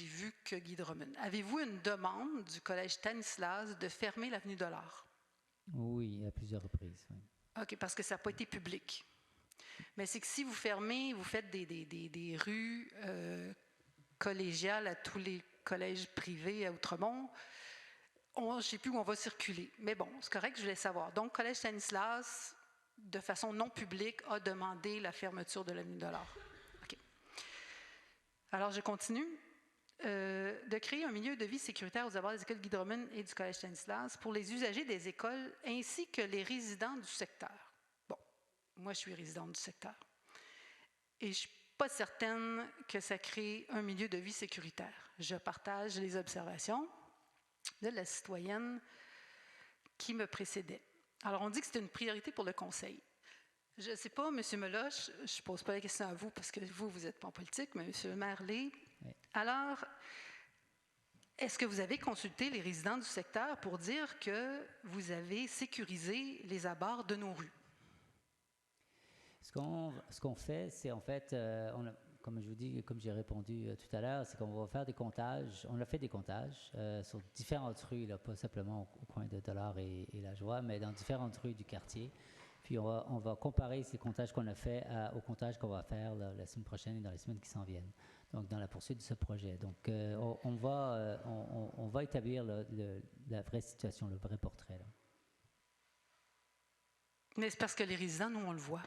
vu que Guy Drummond. Avez-vous une demande du Collège Stanislas de fermer l'avenue de l'Art? Oui, à plusieurs reprises. Oui. OK, parce que ça n'a pas été public. Mais c'est que si vous fermez, vous faites des rues collégiales à tous les collèges privés à Outremont, je ne sais plus où on va circuler. Mais bon, c'est correct, je voulais savoir. Donc, Collège Stanislas, de façon non publique, a demandé la fermeture de l'avenue de l'Art. OK. Alors, je continue. De créer un milieu de vie sécuritaire aux abords des écoles Guy Drummond et du Collège Stanislas pour les usagers des écoles ainsi que les résidents du secteur. Bon, moi, je suis résidente du secteur. Et je ne suis pas certaine que ça crée un milieu de vie sécuritaire. Je partage les observations de la citoyenne qui me précédait. Alors, on dit que c'est une priorité pour le Conseil. Je ne sais pas, M. Meloche, je ne pose pas la question à vous parce que vous n'êtes pas en politique, mais M. le maire l'est. Oui. Alors, est-ce que vous avez consulté les résidents du secteur pour dire que vous avez sécurisé les abords de nos rues? Ce qu'on fait, c'est en fait, comme je vous dis, comme j'ai répondu tout à l'heure, c'est qu'on va faire des comptages. On a fait des comptages sur différentes rues, là, pas simplement au coin de Dollard et La Joie, mais dans différentes rues du quartier. Puis on va comparer ces comptages qu'on a fait aux comptages qu'on va faire la semaine prochaine et dans les semaines qui s'en viennent. Donc, dans la poursuite de ce projet. Donc, on va établir la vraie situation, le vrai portrait. Là. Mais c'est parce que les résidents, nous, on le voit.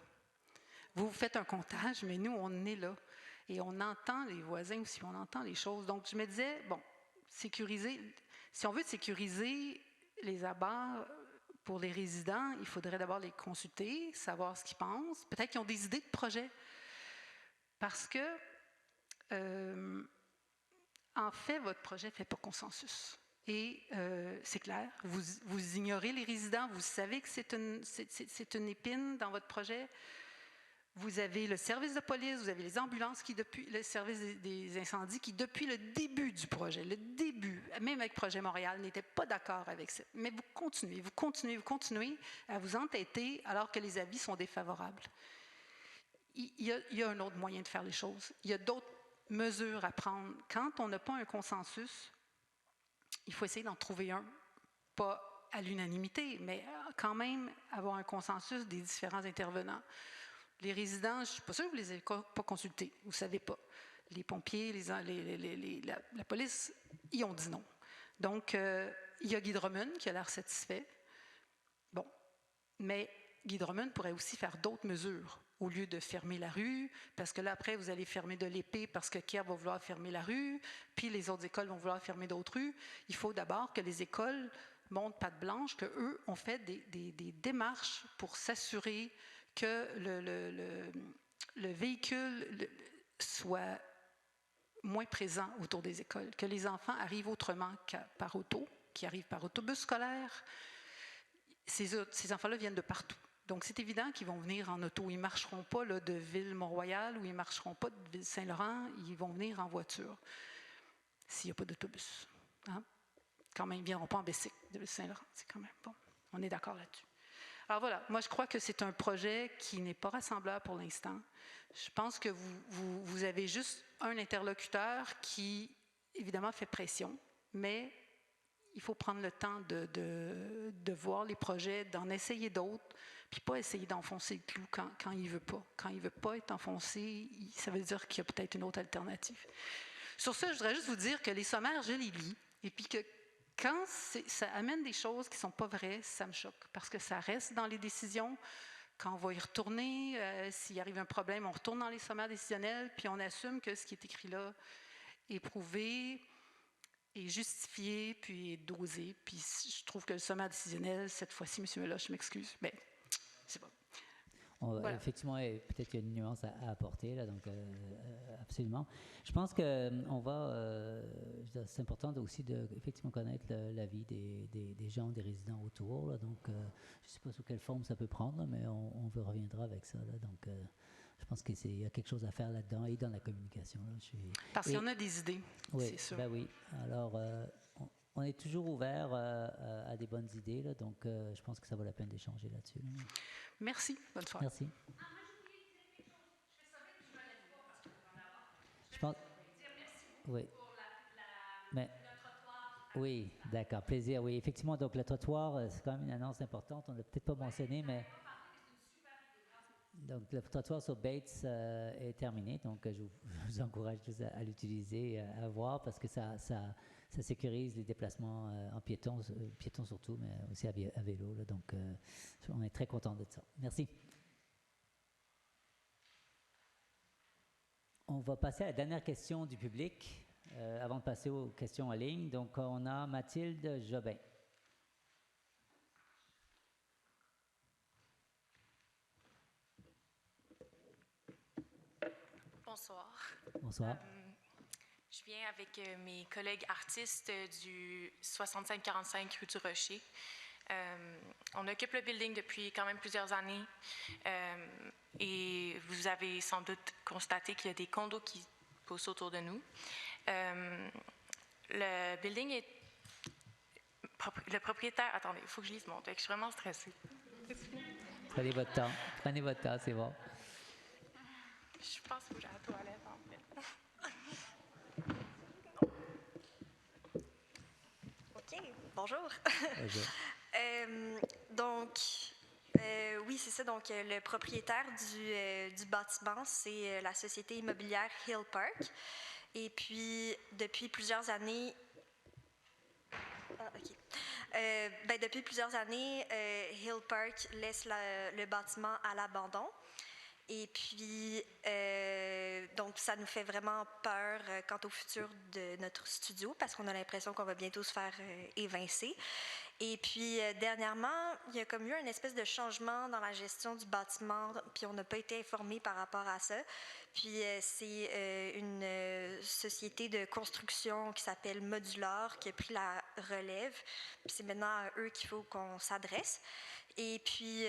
Vous faites un comptage, mais nous, on est là. Et on entend les voisins aussi, on entend les choses. Donc, je me disais, bon, sécuriser, si on veut sécuriser les abords Pour les résidents, il faudrait d'abord les consulter, savoir ce qu'ils pensent. Peut-être qu'ils ont des idées de projet. Parce que, en fait, votre projet ne fait pas consensus. Et c'est clair, vous ignorez les résidents, vous savez que c'est une épine dans votre projet. Vous avez le service de police, vous avez les ambulances, le service des incendies qui, depuis le début du projet, même avec Projet Montréal, n'était pas d'accord avec ça. Mais vous continuez à vous entêter alors que les avis sont défavorables. Il y a un autre moyen de faire les choses. Il y a d'autres mesures à prendre. Quand on n'a pas un consensus, il faut essayer d'en trouver un, pas à l'unanimité, mais quand même avoir un consensus des différents intervenants. Les résidents, je ne suis pas sûre que vous ne les avez pas consultés, vous ne savez pas. Les pompiers, la police, ils ont dit non. Donc, il y a Guy Drummond qui a l'air satisfait. Bon, mais Guy Drummond pourrait aussi faire d'autres mesures au lieu de fermer la rue, parce que là, après, vous allez fermer de l'épée parce que Kiev va vouloir fermer la rue, puis les autres écoles vont vouloir fermer d'autres rues. Il faut d'abord que les écoles montrent patte blanche, qu'eux ont fait des démarches pour s'assurer que le véhicule soit moins présent autour des écoles, que les enfants arrivent autrement que par auto, qui arrivent par autobus scolaire. Ces enfants-là viennent de partout. Donc, c'est évident qu'ils vont venir en auto. Ils ne marcheront pas là, de Ville-Mont-Royal ou ils ne marcheront pas de Ville-Saint-Laurent. Ils vont venir en voiture s'il n'y a pas d'autobus. Hein? Quand même, ils ne viendront pas en bicycle de Ville-Saint-Laurent. C'est quand même bon. On est d'accord là-dessus. Alors voilà, moi je crois que c'est un projet qui n'est pas rassembleur pour l'instant. Je pense que vous avez juste un interlocuteur qui, évidemment, fait pression, mais il faut prendre le temps de voir les projets, d'en essayer d'autres, puis pas essayer d'enfoncer le clou quand il ne veut pas. Quand il ne veut pas être enfoncé, ça veut dire qu'il y a peut-être une autre alternative. Sur ça, je voudrais juste vous dire que les sommaires, je les lis, et puis que quand ça amène des choses qui ne sont pas vraies, ça me choque, parce que ça reste dans les décisions. Quand on va y retourner, s'il arrive un problème, on retourne dans les sommaires décisionnels, puis on assume que ce qui est écrit là est prouvé, est justifié, puis est dosé. Puis je trouve que le sommaire décisionnel, cette fois-ci, M. Meloche, je m'excuse, mais c'est bon. Voilà. Effectivement, peut-être qu'il y a une nuance à apporter, là, donc absolument. Je pense que c'est important aussi de effectivement connaître l'avis des gens, des résidents autour. Là, donc, je ne sais pas sous quelle forme ça peut prendre, là, mais on reviendra avec ça. Là, donc, je pense qu'il y a quelque chose à faire là-dedans et dans la communication. Là, parce qu'il y en a des idées, oui, c'est sûr. Ben oui. Alors, on est toujours ouvert à des bonnes idées, là, donc je pense que ça vaut la peine d'échanger là-dessus. Là. Merci. Bonne soirée. Merci. Je pense. Oui. Mais. Oui, d'accord. Plaisir. Oui, effectivement. Donc, le trottoir, c'est quand même une annonce importante. On ne l'a peut-être pas mentionné, mais. Donc, le trottoir sur Bates est terminé. Donc, je vous encourage tous à l'utiliser, à voir, parce que ça sécurise les déplacements en piétons surtout, mais aussi à vélo. Là, donc, on est très content de ça. Merci. On va passer à la dernière question du public avant de passer aux questions en ligne. Donc, on a Mathilde Jobin. Bonsoir. Bonsoir. Je viens avec mes collègues artistes du 6545 rue du Rocher. On occupe le building depuis quand même plusieurs années et vous avez sans doute constaté qu'il y a des condos qui poussent autour de nous. Le building est... Le propriétaire... Attendez, il faut que je lise mon texte, je suis vraiment stressée. Prenez votre temps, c'est bon. Je pense que j'ai la toilette, en fait. OK, bonjour. Bonjour. Oui, c'est ça. Donc, le propriétaire du bâtiment, c'est la société immobilière Hill Park. Et puis, depuis plusieurs années... depuis plusieurs années, Hill Park laisse le bâtiment à l'abandon. Et puis, donc, ça nous fait vraiment peur quant au futur de notre studio parce qu'on a l'impression qu'on va bientôt se faire évincer. Et puis, dernièrement, il y a comme eu une espèce de changement dans la gestion du bâtiment, puis on n'a pas été informé par rapport à ça. Puis, c'est une société de construction qui s'appelle Modular qui a pris la relève. Puis, c'est maintenant à eux qu'il faut qu'on s'adresse. Et puis,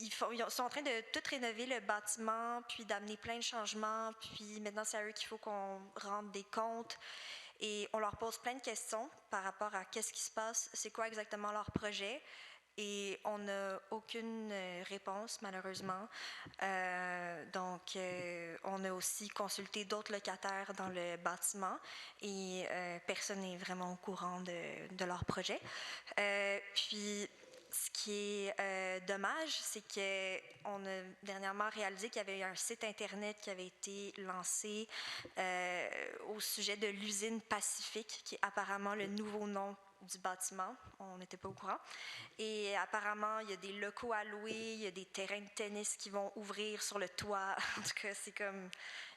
ils sont en train de tout rénover le bâtiment, puis d'amener plein de changements. Puis maintenant, c'est à eux qu'il faut qu'on rende des comptes. Et on leur pose plein de questions par rapport à qu'est-ce qui se passe, c'est quoi exactement leur projet. Et on n'a aucune réponse, malheureusement. Donc, on a aussi consulté d'autres locataires dans le bâtiment et personne n'est vraiment au courant de leur projet. Puis, ce qui est dommage, c'est qu'on a dernièrement réalisé qu'il y avait un site Internet qui avait été lancé au sujet de l'usine Pacifique, qui est apparemment le nouveau nom du bâtiment. On n'était pas au courant. Et apparemment, il y a des locaux à louer, il y a des terrains de tennis qui vont ouvrir sur le toit. En tout cas, c'est comme...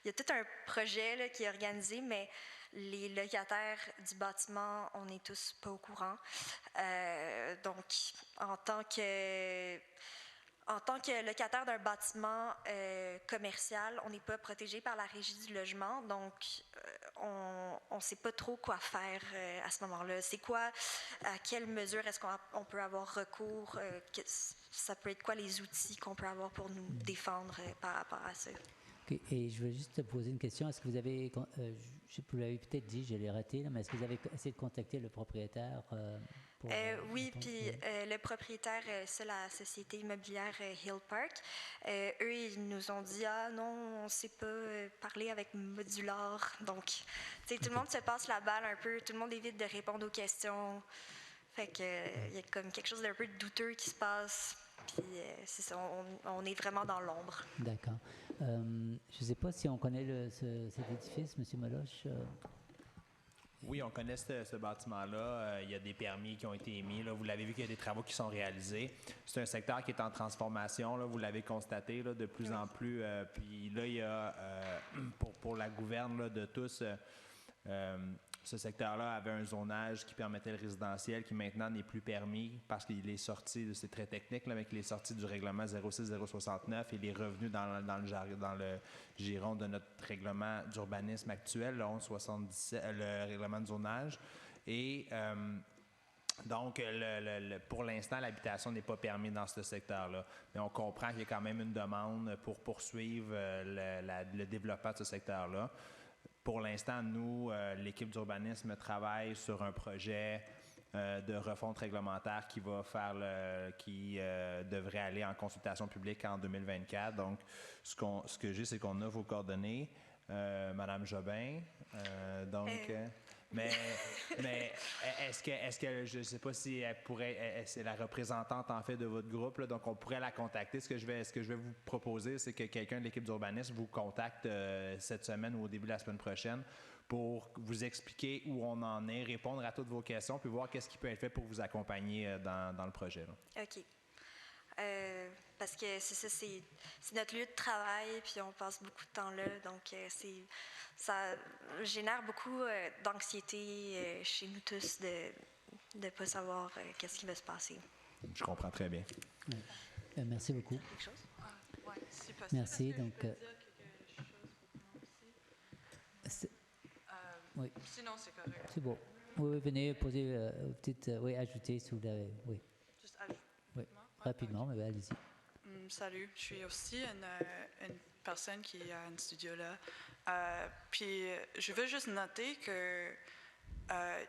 Il y a tout un projet là, qui est organisé, mais les locataires du bâtiment, on n'est tous pas au courant. Donc, en tant que locataire d'un bâtiment commercial, on n'est pas protégé par la Régie du logement, donc on ne sait pas trop quoi faire à ce moment-là. C'est quoi, à quelle mesure est-ce qu'on peut avoir recours? Ça peut être quoi les outils qu'on peut avoir pour nous défendre par rapport à ça? Okay. Et je veux juste te poser une question. Est-ce que vous avez, vous l'avez peut-être dit, je l'ai raté, là, mais est-ce que vous avez essayé de contacter le propriétaire pour, oui, puis le propriétaire, c'est la société immobilière Hill Park. Eux, ils nous ont dit « Ah non, on ne sait pas parler avec Modular. » Donc, tout le monde se passe la balle un peu, tout le monde évite de répondre aux questions. Fait que il y a comme quelque chose d'un peu douteux qui se passe. Puis c'est ça, on est vraiment dans l'ombre. D'accord. Je ne sais pas si on connaît cet édifice, M. Moloch. Oui, on connaît ce bâtiment-là. Il y a des permis qui ont été émis. Là. Vous l'avez vu qu'il y a des travaux qui sont réalisés. C'est un secteur qui est en transformation. Là. Vous l'avez constaté là, de plus en plus. Puis là, il y a, pour la gouverne là, de tous, ce secteur-là avait un zonage qui permettait le résidentiel, qui maintenant n'est plus permis parce qu'il est sorti, c'est très technique, là, mais qu'il est sorti du règlement 06069 et il est revenu dans le giron de notre règlement d'urbanisme actuel, le 1177, le règlement de zonage. Et donc, pour l'instant, l'habitation n'est pas permise dans ce secteur-là. Mais on comprend qu'il y a quand même une demande pour poursuivre le développement de ce secteur-là. Pour l'instant, nous, l'équipe d'urbanisme travaille sur un projet de refonte réglementaire qui devrait aller en consultation publique en 2024. Donc, ce que j'ai, c'est qu'on a vos coordonnées, Madame Jobin. Mais est-ce que je ne sais pas si elle pourrait, c'est la représentante en fait de votre groupe, là, donc on pourrait la contacter. Ce que je vais vous proposer, c'est que quelqu'un de l'équipe d'urbanisme vous contacte cette semaine ou au début de la semaine prochaine pour vous expliquer où on en est, répondre à toutes vos questions, puis voir qu'est-ce qui peut être fait pour vous accompagner dans le projet. Là. OK. Parce que c'est ça, c'est notre lieu de travail, puis on passe beaucoup de temps là, donc ça génère beaucoup d'anxiété chez nous tous de ne pas savoir qu'est-ce qui va se passer. Je comprends très bien. Merci beaucoup. Quelque chose? Ouais, si possible. Merci. Donc, oui. Sinon, c'est correct. C'est bon. Oui, venez poser ajouter si vous l'avez. Oui. Juste ajouter. Oui, rapidement, mais allez-y. Salut, je suis aussi une personne qui a un studio là. Puis je veux juste noter que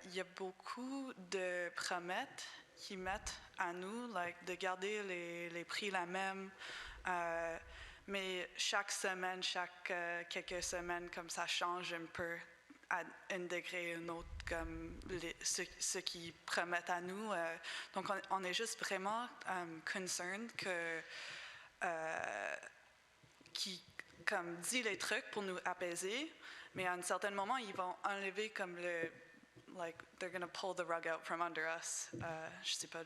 il y a beaucoup de promesses qui mettent à nous, de garder les prix la même. Mais chaque semaine, quelques semaines, comme ça change un peu à un degré ou un autre, comme ce qu'ils promettent à nous. Donc, on est juste vraiment concerned qui comme dit les trucs pour nous apaiser, mais à un certain moment, ils vont enlever comme they're going to pull the rug out from under us. Je sais pas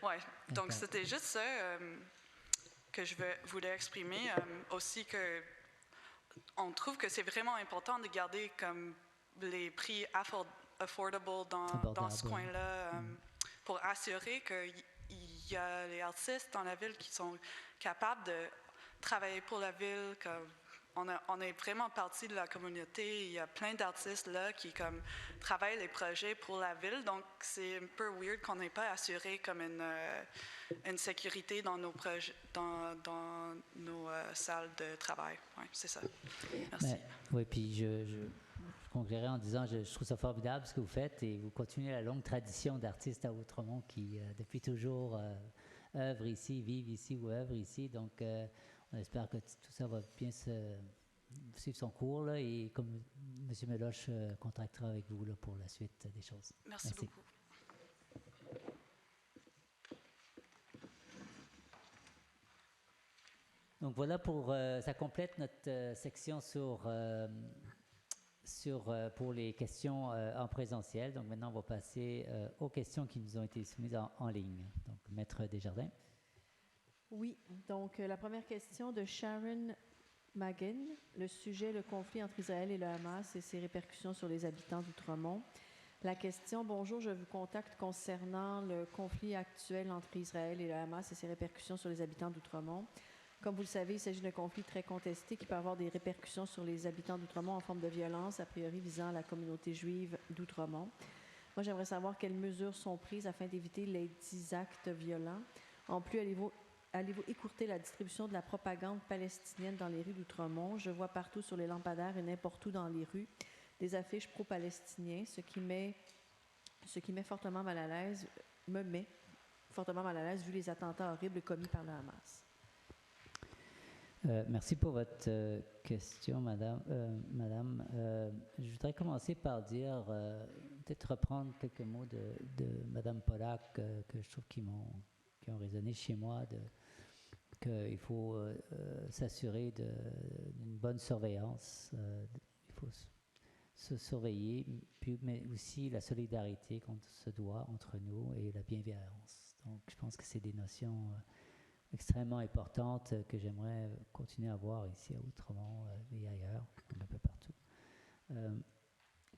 ouais. Donc, c'était juste ça. que je voulais exprimer. Aussi que on trouve que c'est vraiment important de garder comme les prix affordable dans ce coin-là pour assurer qu'il y a les artistes dans la ville qui sont capables de travailler pour la ville. On est vraiment partie de la communauté. Il y a plein d'artistes là qui travaillent les projets pour la ville. Donc, c'est un peu weird qu'on n'ait pas assuré comme une sécurité dans nos projets, dans nos salles de travail. Oui, c'est ça. Merci. Oui, puis je conclurai en disant je trouve ça formidable ce que vous faites et vous continuez la longue tradition d'artistes à Outremont qui, depuis toujours, œuvrent ici, vivent ici ou œuvrent ici. Donc, on espère que tout ça va bien suivre son cours là, et comme M. Meloche contactera avec vous là, pour la suite des choses. Merci beaucoup. Donc voilà, ça complète notre section pour les questions en présentiel. Donc maintenant, on va passer aux questions qui nous ont été soumises en ligne. Donc, Maître Desjardins. Oui, donc la première question de Sharon Magan, le sujet, le conflit entre Israël et le Hamas et ses répercussions sur les habitants d'Outremont. La question, bonjour, je vous contacte concernant le conflit actuel entre Israël et le Hamas et ses répercussions sur les habitants d'Outremont. Comme vous le savez, il s'agit d'un conflit très contesté qui peut avoir des répercussions sur les habitants d'Outremont en forme de violence, a priori visant la communauté juive d'Outremont. Moi, j'aimerais savoir quelles mesures sont prises afin d'éviter les 10 actes violents. En plus, allez-vous écourter la distribution de la propagande palestinienne dans les rues d'Outremont? Je vois partout sur les lampadaires et n'importe où dans les rues des affiches pro-palestiniens, ce qui me met fortement mal à l'aise vu les attentats horribles commis par le Hamas. Merci pour votre question, madame. Je voudrais commencer par dire, peut-être reprendre quelques mots de Madame Pollack que je trouve qui ont résonné chez moi, qu'il faut s'assurer d'une bonne surveillance. Il faut se surveiller, mais aussi la solidarité qu'on se doit entre nous et la bienveillance. Donc, je pense que c'est des notions extrêmement importantes que j'aimerais continuer à voir ici à Outremont et ailleurs, un peu partout.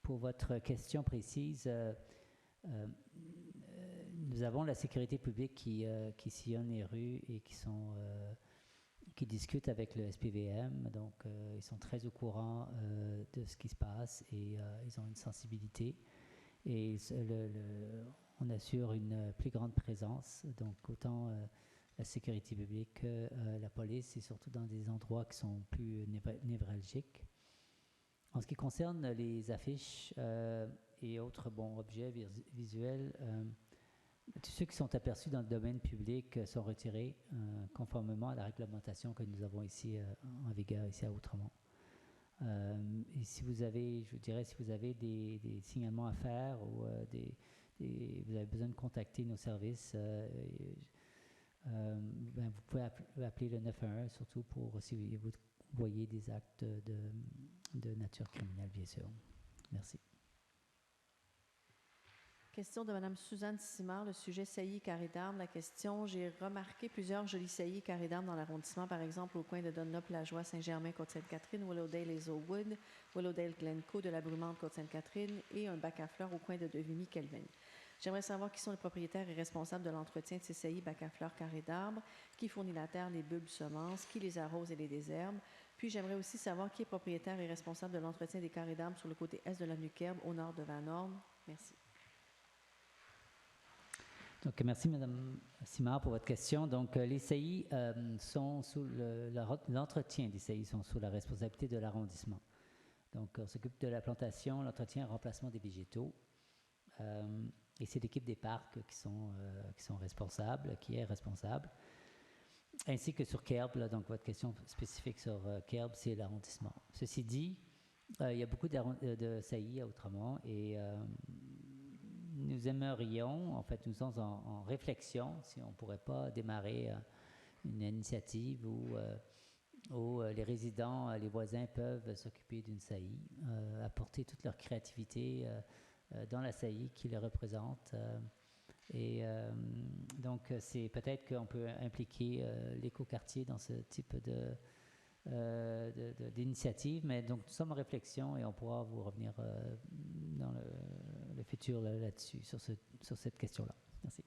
Pour votre question précise, nous avons la sécurité publique qui sillonne les rues et qui discutent avec le SPVM, donc ils sont très au courant de ce qui se passe et ils ont une sensibilité. Et on assure une plus grande présence, donc autant la sécurité publique que la police, et surtout dans des endroits qui sont plus névralgiques. En ce qui concerne les affiches et autres objets visuels, tous ceux qui sont aperçus dans le domaine public sont retirés conformément à la réglementation que nous avons ici en vigueur, ici à Outremont. Et si vous avez, je vous dirais, si vous avez des signalements à faire ou vous avez besoin de contacter nos services, vous pouvez appeler le 911, surtout pour si vous voyez des actes de nature criminelle, bien sûr. Merci. Question de Mme Suzanne Simard, le sujet saillie carré d'armes. La question, j'ai remarqué plusieurs jolis saillies carrés d'armes dans l'arrondissement, par exemple au coin de Dunlop-Lajoie, Saint-Germain, Côte-Sainte-Catherine, Willowdale et Zowood, Willowdale-Glencoe de la Brumante, Côte-Sainte-Catherine et un bac à fleurs au coin de Devigny-Kelvin. J'aimerais savoir qui sont les propriétaires et responsables de l'entretien de ces saillies bac à fleurs carrés d'arbres, qui fournit la terre, les bulbes, semences, qui les arrose et les désherbe. Puis j'aimerais aussi savoir qui est propriétaire et responsable de l'entretien des carrés d'arbres sur le côté est de l'avenue Kerb, au nord de Van Horn. Merci. Donc, merci, Mme Simard, pour votre question. Donc, les saillies sont sous l'entretien des saillies sont sous la responsabilité de l'arrondissement. Donc, on s'occupe de la plantation, l'entretien et le remplacement des végétaux. Et c'est l'équipe des parcs qui sont responsables, qui est responsable. Ainsi que sur Kerb, là, donc votre question spécifique sur Kerb, c'est l'arrondissement. Ceci dit, il y a beaucoup de saillies à Outremont et nous aimerions, en fait, nous sommes en réflexion si on ne pourrait pas démarrer une initiative où les résidents, les voisins peuvent s'occuper d'une saillie, apporter toute leur créativité dans la saillie qui les représente, Et donc, c'est peut-être qu'on peut impliquer l'écoquartier dans ce type d'initiative, mais donc nous sommes en réflexion et on pourra vous revenir dans le futur là-dessus, sur cette question-là. Merci.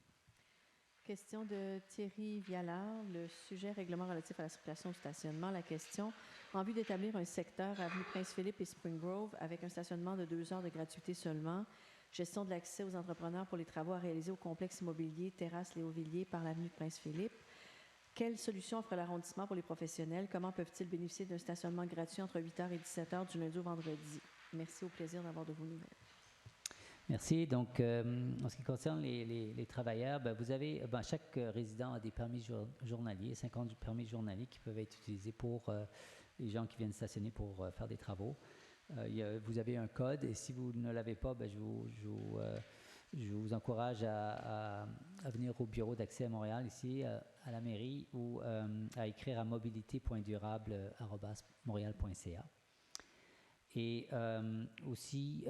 Question de Thierry Vialard, le sujet règlement relatif à la circulation au stationnement. La question, en vue d'établir un secteur avenue Prince-Philippe et Spring Grove avec un stationnement de 2 heures de gratuité seulement, gestion de l'accès aux entrepreneurs pour les travaux à réaliser au complexe immobilier Terrasse Léovilliers par l'avenue Prince-Philippe. Quelle solution offre l'arrondissement pour les professionnels? Comment peuvent-ils bénéficier d'un stationnement gratuit entre 8h et 17h du lundi au vendredi? Merci, au plaisir d'avoir de vos nouvelles. Merci. Donc, en ce qui concerne les travailleurs, vous avez, chaque résident a des permis journaliers, 50 permis journaliers qui peuvent être utilisés pour les gens qui viennent stationner pour faire des travaux. Vous avez un code et si vous ne l'avez pas, je vous encourage à venir au bureau d'accès à Montréal, ici, à la mairie, ou à écrire à mobilité.durable@montréal.ca. Et aussi,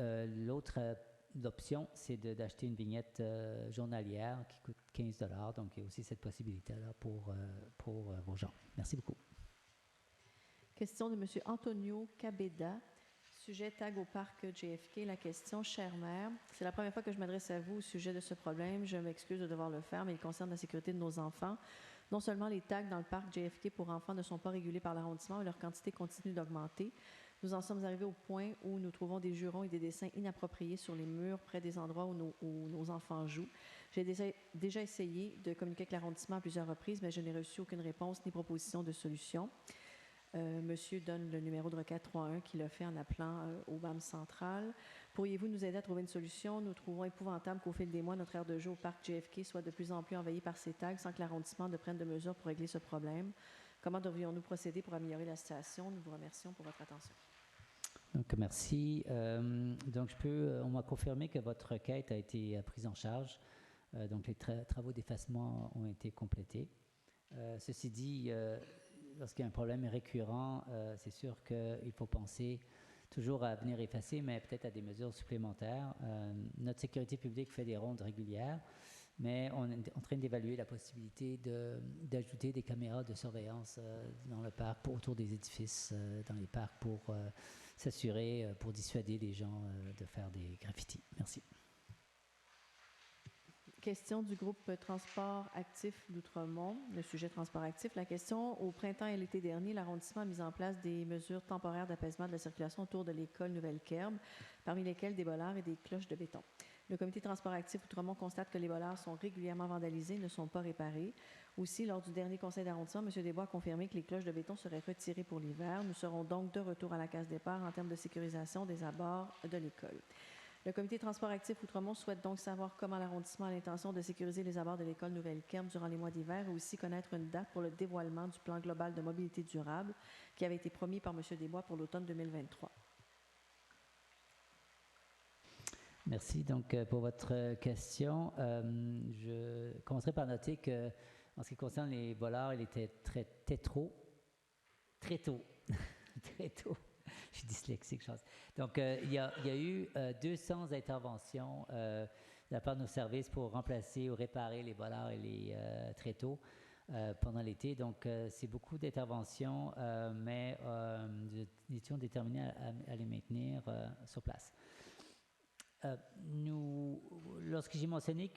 l'option, c'est d'acheter une vignette journalière qui coûte 15 $. Donc, il y a aussi cette possibilité-là pour vos gens. Merci beaucoup. Question de M. Antonio Cabeda. Sujet tag au parc JFK. La question, chère mère, c'est la première fois que je m'adresse à vous au sujet de ce problème. Je m'excuse de devoir le faire, mais il concerne la sécurité de nos enfants. Non seulement les tags dans le parc JFK pour enfants ne sont pas régulés par l'arrondissement, mais leur quantité continue d'augmenter. Nous en sommes arrivés au point où nous trouvons des jurons et des dessins inappropriés sur les murs près des endroits où nos enfants jouent. J'ai déjà essayé de communiquer avec l'arrondissement à plusieurs reprises, mais je n'ai reçu aucune réponse ni proposition de solution. Monsieur donne le numéro de requête 31 qu'il a fait en appelant au BAM central. Pourriez-vous nous aider à trouver une solution? Nous trouvons épouvantable qu'au fil des mois, notre aire de jeu au parc JFK soit de plus en plus envahie par ces tags sans que l'arrondissement ne prenne de mesures pour régler ce problème. Comment devrions-nous procéder pour améliorer la situation? Nous vous remercions pour votre attention. Donc, merci. Donc, on m'a confirmé que votre requête a été prise en charge. Donc, les travaux d'effacement ont été complétés. Ceci dit, lorsqu'il y a un problème récurrent, c'est sûr qu'il faut penser toujours à venir effacer, mais peut-être à des mesures supplémentaires. Notre sécurité publique fait des rondes régulières, mais on est en train d'évaluer la possibilité d'ajouter des caméras de surveillance dans le parc, autour des édifices, dans les parcs, pour s'assurer, pour dissuader les gens de faire des graffitis. Merci. Question du groupe Transport Actif d'Outremont, le sujet transport actif. La question, au printemps et l'été dernier, l'arrondissement a mis en place des mesures temporaires d'apaisement de la circulation autour de l'école Nouvelle-Kerbe, parmi lesquelles des bolards et des cloches de béton. Le comité Transport Actif Outremont constate que les bolards sont régulièrement vandalisés et ne sont pas réparés. Aussi, lors du dernier conseil d'arrondissement, M. Desbois a confirmé que les cloches de béton seraient retirées pour l'hiver. Nous serons donc de retour à la case départ en termes de sécurisation des abords de l'école. Le comité Transport Actif Outremont souhaite donc savoir comment l'arrondissement a l'intention de sécuriser les abords de l'école Nouvelle-Kerbe durant les mois d'hiver et aussi connaître une date pour le dévoilement du plan global de mobilité durable qui avait été promis par M. Desbois pour l'automne 2023. Merci donc pour votre question. Je commencerai par noter que, en ce qui concerne les bolards, il était très tôt. Très tôt. Je suis dyslexique, je pense. Donc, il y a eu 200 interventions de la part de nos services pour remplacer ou réparer les bolards et les tréteaux pendant l'été. Donc, c'est beaucoup d'interventions, mais nous étions déterminés à les maintenir sur place. Lorsque j'ai mentionné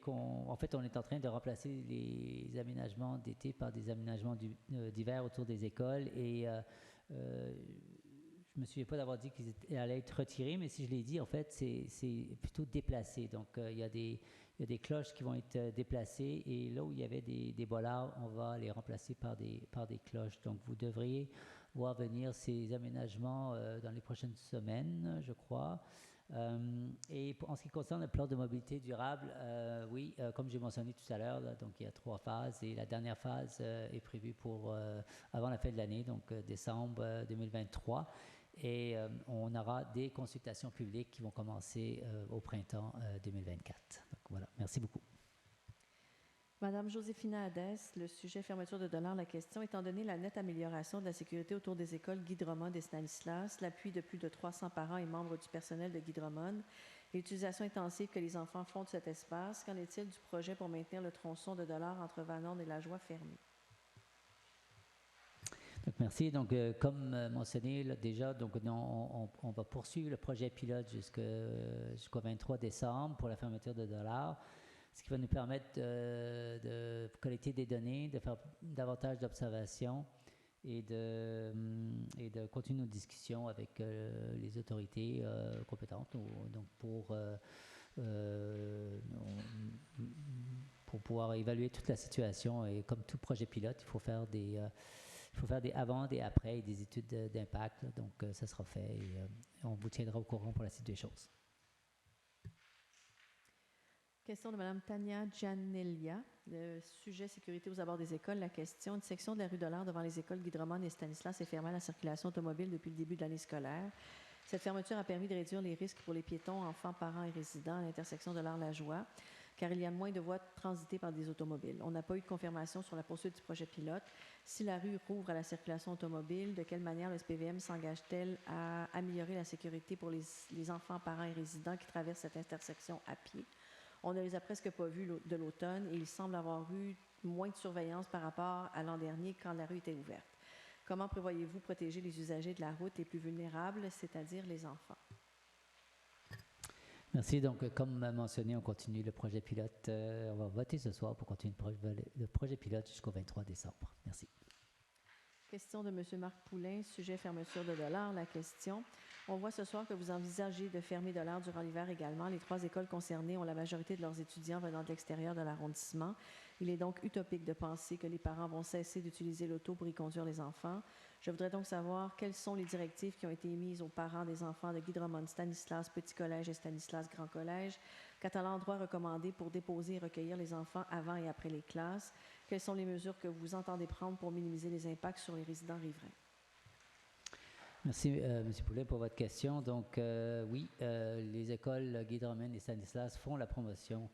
qu'en fait, on est en train de remplacer les aménagements d'été par des aménagements d'hiver autour des écoles et je ne me souviens pas d'avoir dit qu'ils allaient être retirés, mais si je l'ai dit, en fait, c'est plutôt déplacé. Donc, il y a des cloches qui vont être déplacées et là où il y avait des bolards, on va les remplacer par des cloches. Donc, vous devriez voir venir ces aménagements dans les prochaines semaines, je crois. Et en ce qui concerne le plan de mobilité durable, oui, comme j'ai mentionné tout à l'heure, donc il y a 3 phases et la dernière phase est prévue pour avant la fin de l'année, donc décembre 2023. Et on aura des consultations publiques qui vont commencer au printemps 2024. Donc voilà, merci beaucoup. Madame Joséphina Hadès, le sujet fermeture de dollars, la question, étant donné la nette amélioration de la sécurité autour des écoles Guy Drummond et Stanislas, l'appui de plus de 300 parents et membres du personnel de Guy Drummond, l'utilisation intensive que les enfants font de cet espace, qu'en est-il du projet pour maintenir le tronçon de dollars entre Vanone et La Joie fermé? Donc, merci. Donc, comme mentionné là, déjà, donc, on va poursuivre le projet pilote jusqu'au 23 décembre pour la fermeture de dollars, ce qui va nous permettre de collecter des données, de faire davantage d'observations et de continuer nos discussions avec les autorités compétentes donc pour pouvoir évaluer toute la situation. Et comme tout projet pilote, il faut faire des avant, des après et des études d'impact. Donc, ça sera fait et on vous tiendra au courant pour la suite des choses. Question de Mme Tania Gianellia. Le sujet sécurité aux abords des écoles. La question, une section de la rue Dollard devant les écoles Guy Drummond et Stanislas est fermée à la circulation automobile depuis le début de l'année scolaire. Cette fermeture a permis de réduire les risques pour les piétons, enfants, parents et résidents à l'intersection de l'Art-la-Joie, car il y a moins de voies transitées par des automobiles. On n'a pas eu de confirmation sur la poursuite du projet pilote. Si la rue rouvre à la circulation automobile, de quelle manière le SPVM s'engage-t-elle à améliorer la sécurité pour les enfants, parents et résidents qui traversent cette intersection à pied? On ne les a presque pas vus de l'automne et il semble avoir eu moins de surveillance par rapport à l'an dernier quand la rue était ouverte. Comment prévoyez-vous protéger les usagers de la route les plus vulnérables, c'est-à-dire les enfants? Merci. Donc, comme mentionné, on continue le projet pilote. On va voter ce soir pour continuer le projet pilote jusqu'au 23 décembre. Merci. Question de M. Marc Poulain, sujet fermeture de dollars. La question, on voit ce soir que vous envisagez de fermer dollars durant l'hiver également. Les 3 écoles concernées ont la majorité de leurs étudiants venant de l'extérieur de l'arrondissement. Il est donc utopique de penser que les parents vont cesser d'utiliser l'auto pour y conduire les enfants. Je voudrais donc savoir quelles sont les directives qui ont été émises aux parents des enfants de Guy Drummond, Stanislas Petit Collège et Stanislas Grand Collège. Quant à l'endroit recommandé pour déposer et recueillir les enfants avant et après les classes, quelles sont les mesures que vous entendez prendre pour minimiser les impacts sur les résidents riverains? Merci, M. Poulet, pour votre question. Donc, oui, les écoles Guy Drummond et Stanislas font la promotion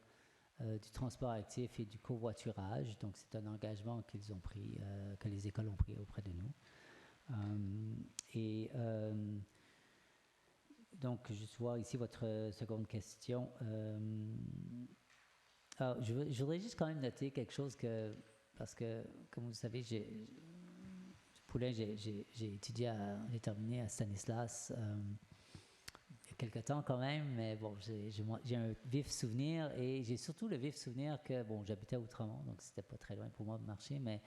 du transport actif et du covoiturage. Donc, c'est un engagement qu'ils ont pris, que les écoles ont pris auprès de nous. Donc, je vois ici votre seconde question. Alors, je voudrais juste quand même noter quelque chose parce que, comme vous le savez, j'ai étudié, j'ai terminé à Stanislas il y a quelques temps quand même, mais bon, j'ai un vif souvenir et j'ai surtout le vif souvenir que, bon, j'habitais à Outremont, donc c'était pas très loin pour moi de marcher, mais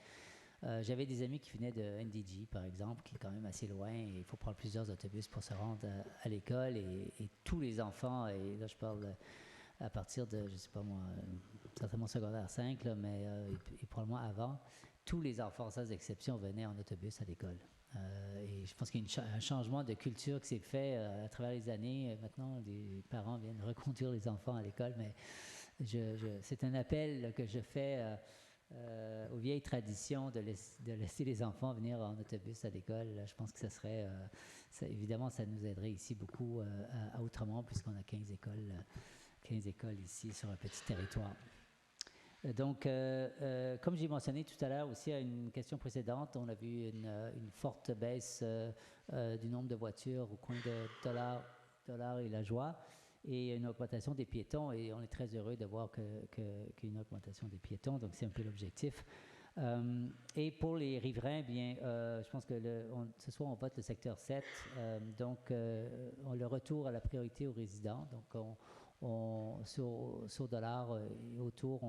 j'avais des amis qui venaient de NDG, par exemple, qui est quand même assez loin, et il faut prendre plusieurs autobus pour se rendre à l'école, et tous les enfants, et là je parle à partir de, je sais pas moi, certainement secondaire 5, là, mais et probablement avant, tous les enfants, sans exception, venaient en autobus à l'école. Et je pense qu'il y a un changement de culture qui s'est fait à travers les années. Maintenant, les parents viennent reconduire les enfants à l'école, mais c'est un appel que je fais aux vieilles traditions de laisser les enfants venir en autobus à l'école. Je pense que ça serait... évidemment, ça nous aiderait ici beaucoup à Outremont, puisqu'on a 15 écoles ici sur un petit territoire. Donc, comme j'ai mentionné tout à l'heure aussi à une question précédente, on a vu une forte baisse du nombre de voitures au coin de Dollard et La Joie, et une augmentation des piétons, et on est très heureux de voir qu'il y a une augmentation des piétons, donc c'est un peu l'objectif. Et pour les riverains, bien, je pense que ce soir on vote le secteur 7, donc le retour à la priorité aux résidents, donc sur Dollard et autour,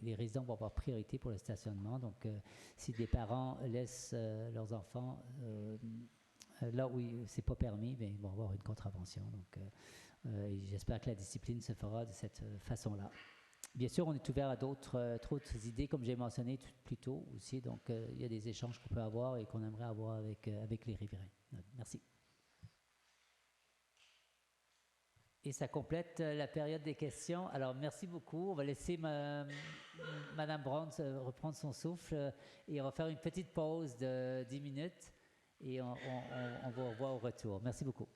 les résidents vont avoir priorité pour le stationnement. Donc, si des parents laissent leurs enfants là où c'est pas permis, bien, ils vont avoir une contravention. Donc, et j'espère que la discipline se fera de cette façon-là. Bien sûr, on est ouvert à d'autres idées, comme j'ai mentionné plus tôt aussi. Donc, il y a des échanges qu'on peut avoir et qu'on aimerait avoir avec les riverains. Merci. Et ça complète la période des questions. Alors, merci beaucoup. On va laisser Mme Brown reprendre son souffle et on va faire une petite pause de 10 minutes et on va revoir au retour. Merci beaucoup.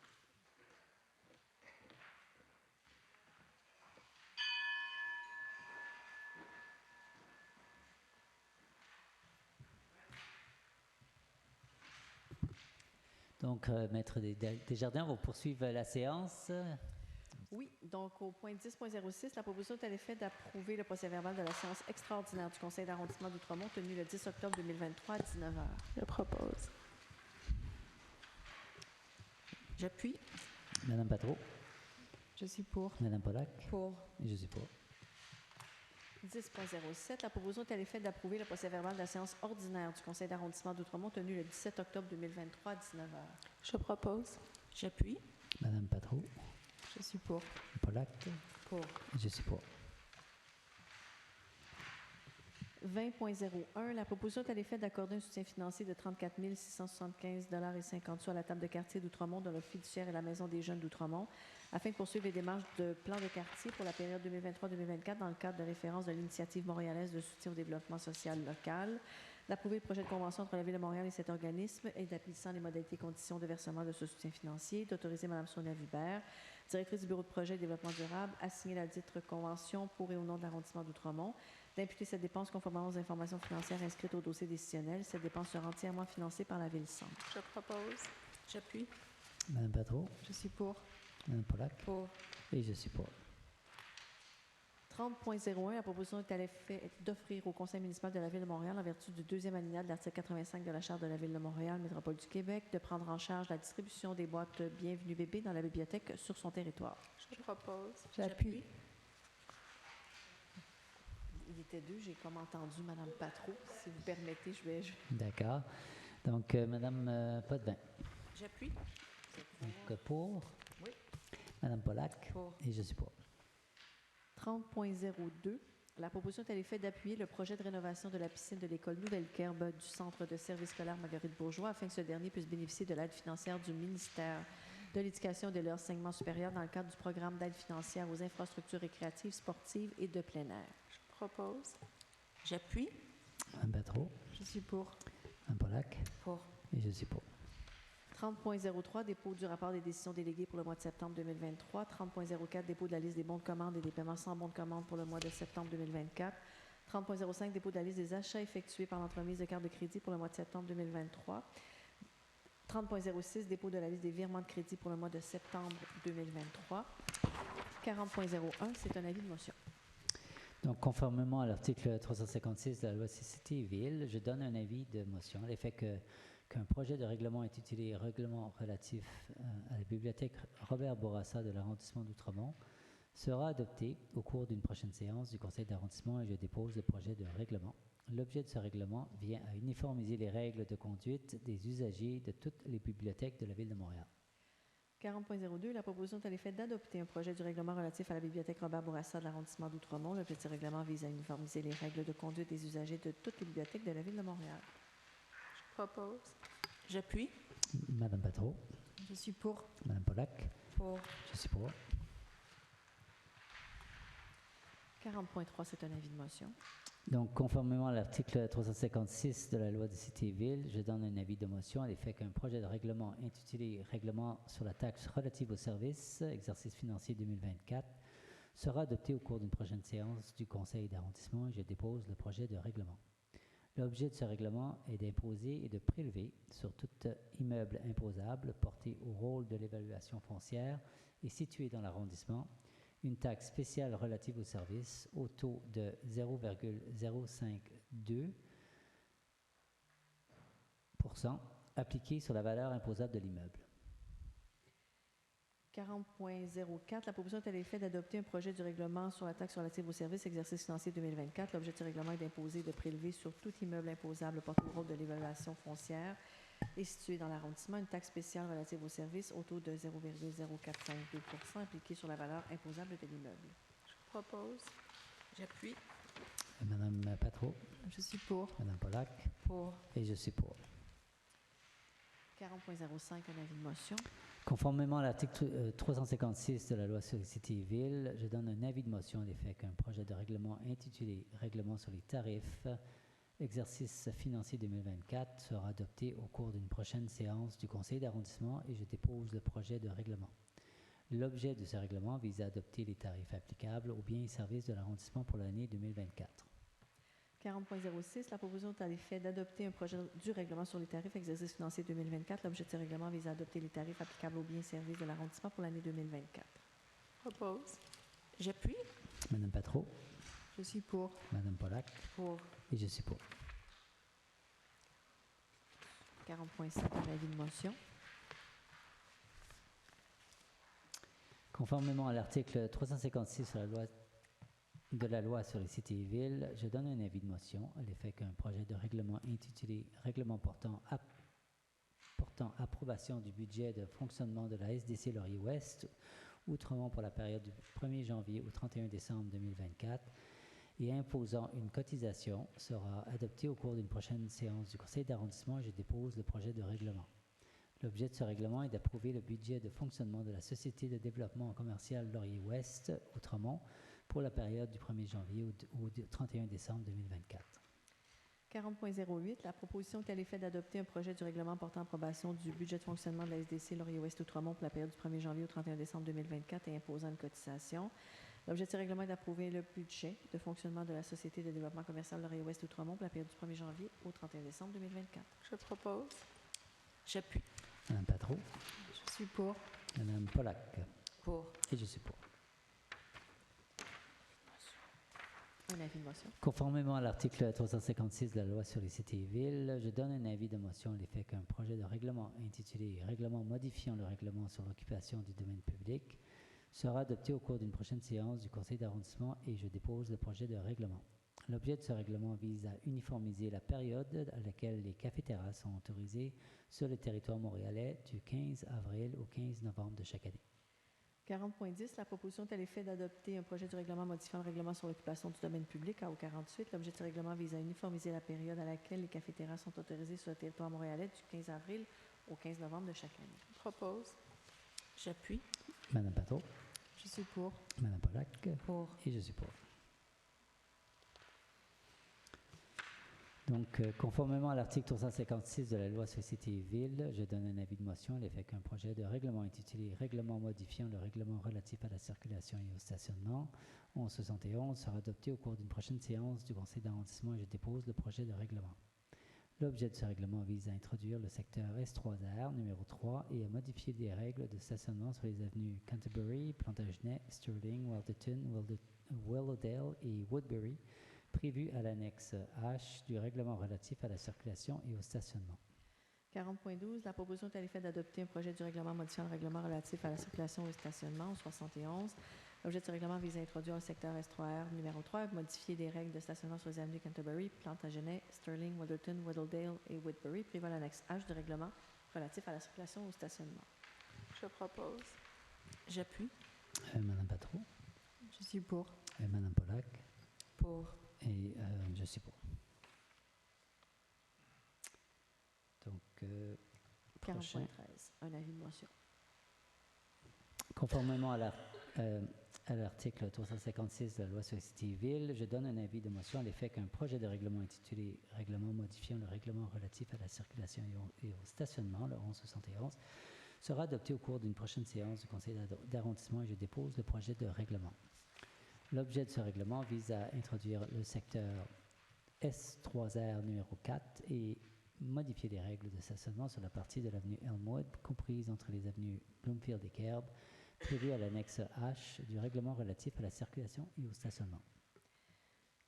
Donc, Maître Desjardins, on va poursuivre la séance. Oui, donc au point 10.06, la proposition est à l'effet d'approuver le procès-verbal de la séance extraordinaire du Conseil d'arrondissement d'Outremont tenue le 10 octobre 2023 à 19h. Je propose. J'appuie. Madame Patro. Je suis pour. Madame Pollack. Pour. Et je suis pour. 10.07, la proposition est à l'effet d'approuver le procès-verbal de la séance ordinaire du Conseil d'arrondissement d'Outremont tenue le 17 octobre 2023 à 19h. Je propose. J'appuie. Madame Patro. Je suis pour. Pollack. Pour. Et je suis pour. 20.01, la proposition est à l'effet d'accorder un soutien financier de 34 675,50 $ à la table de quartier d'Outremont dans le fiduciaire et la maison des jeunes d'Outremont afin de poursuivre les démarches de plan de quartier pour la période 2023-2024 dans le cadre de référence de l'initiative montréalaise de soutien au développement social local, d'approuver le projet de convention entre la Ville de Montréal et cet organisme et d'apprécier les modalités et conditions de versement de ce soutien financier, d'autoriser Mme Sonia Vibert, directrice du Bureau de projet et développement durable, à signer la dite convention pour et au nom de l'arrondissement d'Outremont, d'imputer cette dépense conformément aux informations financières inscrites au dossier décisionnel. Cette dépense sera entièrement financée par la Ville-Centre. Je propose. J'appuie. Madame Patro. Je suis pour. Madame Pollack. Pour. Et je suis pour. 30.01, la proposition est à l'effet d'offrir au Conseil municipal de la Ville de Montréal, en vertu du deuxième alinéa de l'article 85 de la Charte de la Ville de Montréal, Métropole du Québec, de prendre en charge la distribution des boîtes Bienvenue Bébé dans la bibliothèque sur son territoire. Je propose. J'appuie. Il était deux, j'ai comme entendu Mme Patro. Si vous permettez, je vais... D'accord. Donc, Madame Potvin. J'appuie. Donc, pour. Oui. Madame Pollack. Pour. Et je suis pour. 30.02, la proposition est à l'effet d'appuyer le projet de rénovation de la piscine de l'école Nouvelle-Kerbe du Centre de service scolaire Marguerite-Bourgeois afin que ce dernier puisse bénéficier de l'aide financière du ministère de l'Éducation et de l'Enseignement supérieur dans le cadre du programme d'aide financière aux infrastructures récréatives, sportives et de plein air. Je propose. J'appuie. Madame Patro. Je suis pour. Madame Pollack. Pour. Et je suis pour. 30.03, dépôt du rapport des décisions déléguées pour le mois de septembre 2023. 30.04, dépôt de la liste des bons de commande et des paiements sans bons de commande pour le mois de septembre 2024. 30.05, dépôt de la liste des achats effectués par l'entremise de carte de crédit pour le mois de septembre 2023. 30.06, dépôt de la liste des virements de crédit pour le mois de septembre 2023. 40.01, c'est un avis de motion. Donc, conformément à l'article 356 de la loi Cité-Ville, je donne un avis de motion à l'effet qu'un projet de règlement intitulé « Règlement relatif à la bibliothèque Robert Bourassa de l'arrondissement d'Outremont » sera adopté au cours d'une prochaine séance du conseil d'arrondissement et je dépose le projet de règlement. L'objet de ce règlement vient à uniformiser les règles de conduite des usagers de toutes les bibliothèques de la Ville de Montréal. 40.02, la proposition est à l'effet d'adopter un projet du règlement relatif à la bibliothèque Robert Bourassa de l'arrondissement d'Outremont. L'objet de ce règlement vise à uniformiser les règles de conduite des usagers de toutes les bibliothèques de la Ville de Montréal. Je propose. J'appuie. Madame Patro. Je suis pour. Madame Pollack. Pour. Je suis pour. 40.3, c'est un avis de motion. Donc, conformément à l'article 356 de la loi de Cité-Ville, je donne un avis de motion à l'effet qu'un projet de règlement intitulé « Règlement sur la taxe relative aux services, exercice financier 2024 » sera adopté au cours d'une prochaine séance du conseil d'arrondissement et je dépose le projet de règlement. L'objet de ce règlement est d'imposer et de prélever sur tout immeuble imposable porté au rôle de l'évaluation foncière et situé dans l'arrondissement une taxe spéciale relative aux services au taux de 0,052% appliquée sur la valeur imposable de l'immeuble. 40.04, la proposition est à l'effet d'adopter un projet du règlement sur la taxe relative aux services exercice financier 2024. L'objet de ce règlement est d'imposer et de prélever sur tout immeuble imposable porté au rôle de l'évaluation foncière et situé dans l'arrondissement une taxe spéciale relative aux services au taux de 0,0452% appliquée sur la valeur imposable de l'immeuble. Je propose. J'appuie. Madame Patro. Je suis pour. Madame Pollack. Pour. Et je suis pour. 40.05, un avis de motion. Conformément à l'article 356 de la loi sur les Cité-Ville, je donne un avis de motion à l'effet qu'un projet de règlement intitulé « Règlement sur les tarifs, exercice financier 2024 » sera adopté au cours d'une prochaine séance du conseil d'arrondissement et je dépose le projet de règlement. L'objet de ce règlement vise à adopter les tarifs applicables aux biens et services de l'arrondissement pour l'année 2024. 40.06, la proposition est à l'effet d'adopter un projet du règlement sur les tarifs exercice financier 2024. L'objet de ce règlement vise à adopter les tarifs applicables aux biens et services de l'arrondissement pour l'année 2024. Propose. J'appuie. Madame Patro. Je suis pour. Madame Pollack. Pour. Et je suis pour. 40.7, un avis de motion. Conformément à l'article 356 de la loi sur les cités et villes, je donne un avis de motion à l'effet qu'un projet de règlement intitulé « Règlement portant approbation du budget de fonctionnement de la SDC Laurier-Ouest, Outremont pour la période du 1er janvier au 31 décembre 2024 et imposant une cotisation sera adopté au cours d'une prochaine séance du conseil d'arrondissement et je dépose le projet de règlement. L'objet de ce règlement est d'approuver le budget de fonctionnement de la Société de développement commercial Laurier-Ouest, Outremont, pour la période du 1er janvier au 31 décembre 2024. 40.08, la proposition est à l'effet d'adopter un projet du règlement portant approbation du budget de fonctionnement de la SDC Laurier-Ouest Outremont pour la période du 1er janvier au 31 décembre 2024 et imposant une cotisation. L'objet de ce règlement est d'approuver le budget de fonctionnement de la Société de développement commercial Laurier-Ouest Outremont pour la période du 1er janvier au 31 décembre 2024. Je propose. J'appuie. Madame Patro. Je suis pour. Madame Pollack. Pour. Et je suis pour. Un avis de motion. Conformément à l'article 356 de la loi sur les cités et villes, je donne un avis de motion à l'effet qu'un projet de règlement intitulé « Règlement modifiant le règlement sur l'occupation du domaine public » sera adopté au cours d'une prochaine séance du conseil d'arrondissement et je dépose le projet de règlement. L'objet de ce règlement vise à uniformiser la période à laquelle les cafés-terrasses sont autorisées sur le territoire montréalais du 15 avril au 15 novembre de chaque année. 40.10, la proposition est à l'effet d'adopter un projet du règlement modifiant le règlement sur l'occupation du domaine public, AO48. L'objet de ce règlement vise à uniformiser la période à laquelle les cafés-terrasses sont autorisées sur le territoire montréalais du 15 avril au 15 novembre de chaque année. Propose. J'appuie. Madame Patro. Je suis pour. Madame Pollack. Pour. Et je suis pour. Donc, conformément à l'article 356 de la loi sur les cités et villes, je donne un avis de motion à l'effet qu'un projet de règlement intitulé « Règlement modifiant le règlement relatif à la circulation et au stationnement » 1171 sera adopté au cours d'une prochaine séance du conseil d'arrondissement et je dépose le projet de règlement. L'objet de ce règlement vise à introduire le secteur S3R numéro 3 et à modifier des règles de stationnement sur les avenues Canterbury, Plantagenet, Sterling, Walterton, Willowdale et Woodbury, prévu à l'annexe H du règlement relatif à la circulation et au stationnement. 40.12, la proposition est à l'effet d'adopter un projet du règlement modifiant le règlement relatif à la circulation et au stationnement, 71. L'objet de ce règlement vise à introduire le secteur S3R numéro 3 et modifier des règles de stationnement sur les avenues Canterbury, Plantagenet, Sterling, Wilderton, Willowdale et Woodbury, prévu à l'annexe H du règlement relatif à la circulation et au stationnement. Je propose. J'appuie. Madame Patro. Je suis pour. Madame Pollack. Pour. Et je suis pour. Donc, 40.13, un avis de motion. Conformément à l'article 356 de la loi sur les cités et villes, je donne un avis de motion à l'effet qu'un projet de règlement intitulé « Règlement modifiant le règlement relatif à la circulation et au stationnement » le 1171 sera adopté au cours d'une prochaine séance du conseil d'arrondissement et je dépose le projet de règlement. L'objet de ce règlement vise à introduire le secteur S3R numéro 4 et modifier les règles de stationnement sur la partie de l'avenue Elmwood, comprise entre les avenues Bloomfield et Kerb, prévue à l'annexe H du règlement relatif à la circulation et au stationnement.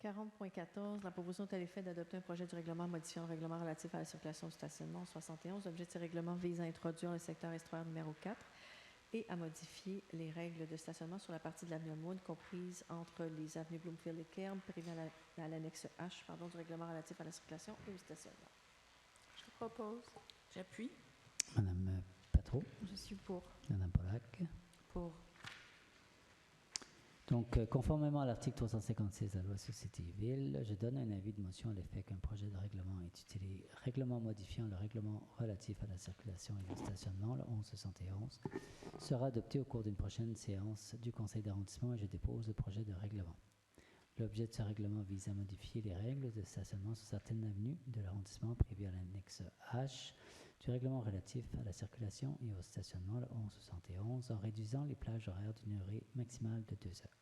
40.14, la proposition est à l'effet d'adopter un projet du règlement modifiant le règlement relatif à la circulation et au stationnement, 71. L'objet de ce règlement vise à introduire le secteur S3R numéro 4 et à modifier les règles de stationnement sur la partie de l'avenue Elmwood comprise entre les avenues Bloomfield et Kerb, prévue à l'annexe H du règlement relatif à la circulation et au stationnement. Je propose. J'appuie. Madame Patro. Je suis pour. Madame Pollack. Pour. Donc, conformément à l'article 356 de la loi sur les cités et villes, je donne un avis de motion à l'effet qu'un projet de règlement intitulé « Règlement modifiant le règlement relatif à la circulation et au stationnement » le 1171 sera adopté au cours d'une prochaine séance du conseil d'arrondissement et je dépose le projet de règlement. L'objet de ce règlement vise à modifier les règles de stationnement sur certaines avenues de l'arrondissement prévues à l'annexe H du règlement relatif à la circulation et au stationnement le 1171 en réduisant les plages horaires d'une durée maximale de 2 heures.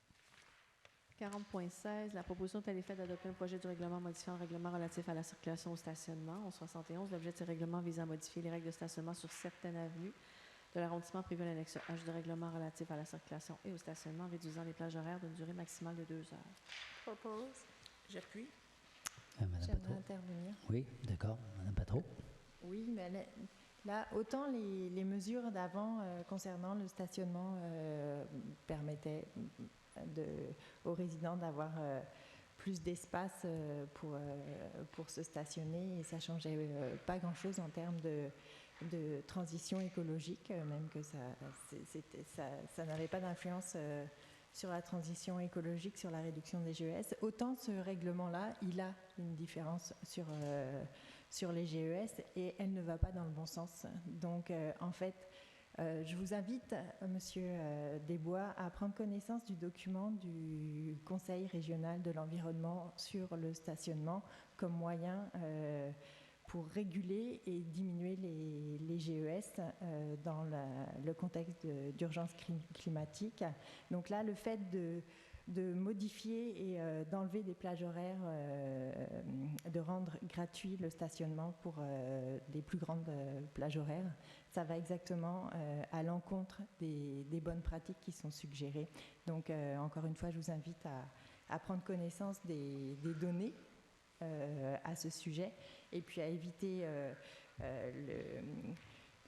40.16, la proposition est faite d'adopter un projet du règlement modifiant le règlement relatif à la circulation au stationnement. 71, l'objet de ce règlement vise à modifier les règles de stationnement sur certaines avenues de l'arrondissement prévu à l'annexe H du règlement relatif à la circulation et au stationnement, réduisant les plages horaires d'une durée maximale de 2 heures. Propose. J'appuie. Madame J'aimerais Patro. intervenir. Oui, d'accord. Madame Patro. Oui, mais là, autant les mesures d'avant concernant le stationnement permettaient aux résidents d'avoir plus d'espace pour se stationner et ça ne changeait pas grand-chose en termes de transition écologique, même que ça n'avait pas d'influence sur la transition écologique, sur la réduction des GES. Autant ce règlement-là, il a une différence sur les GES et elle ne va pas dans le bon sens. Donc, en fait, je vous invite, Monsieur Desbois, à prendre connaissance du document du Conseil régional de l'environnement sur le stationnement comme moyen pour réguler et diminuer les GES dans le contexte d'urgence climatique. Donc là, le fait de modifier et d'enlever des plages horaires, de rendre gratuit le stationnement pour les plus grandes plages horaires, ça va exactement à l'encontre des bonnes pratiques qui sont suggérées. Donc, encore une fois, je vous invite à prendre connaissance des données à ce sujet et puis à éviter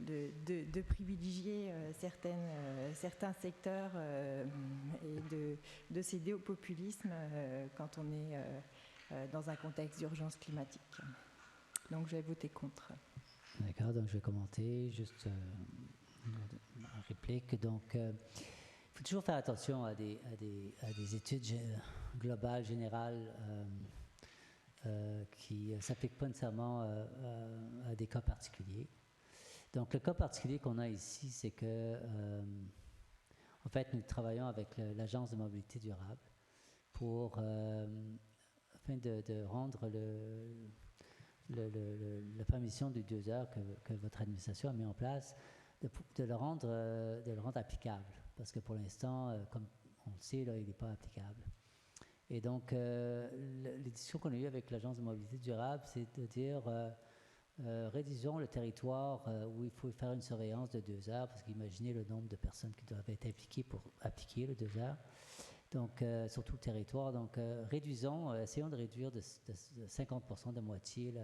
de privilégier certains secteurs et de céder au populisme quand on est dans un contexte d'urgence climatique. Donc, je vais voter contre. D'accord, donc je vais commenter juste une réplique. Donc, il faut toujours faire attention à des études globales, générales, qui ne s'appliquent pas nécessairement à des cas particuliers. Donc, le cas particulier qu'on a ici, c'est que, en fait, nous travaillons avec l'Agence de mobilité durable pour, afin de rendre la permission de 2 heures que votre administration a mis en place, de le rendre applicable. Parce que pour l'instant, comme on le sait, là, il n'est pas applicable. Et donc, les discussions qu'on a eues avec l'Agence de mobilité durable, c'est de dire, réduisons le territoire où il faut faire une surveillance de 2 heures, parce qu'imaginez le nombre de personnes qui doivent être impliquées pour appliquer le 2 heures. Donc, sur tout le territoire. Donc, essayons de réduire de 50% de moitié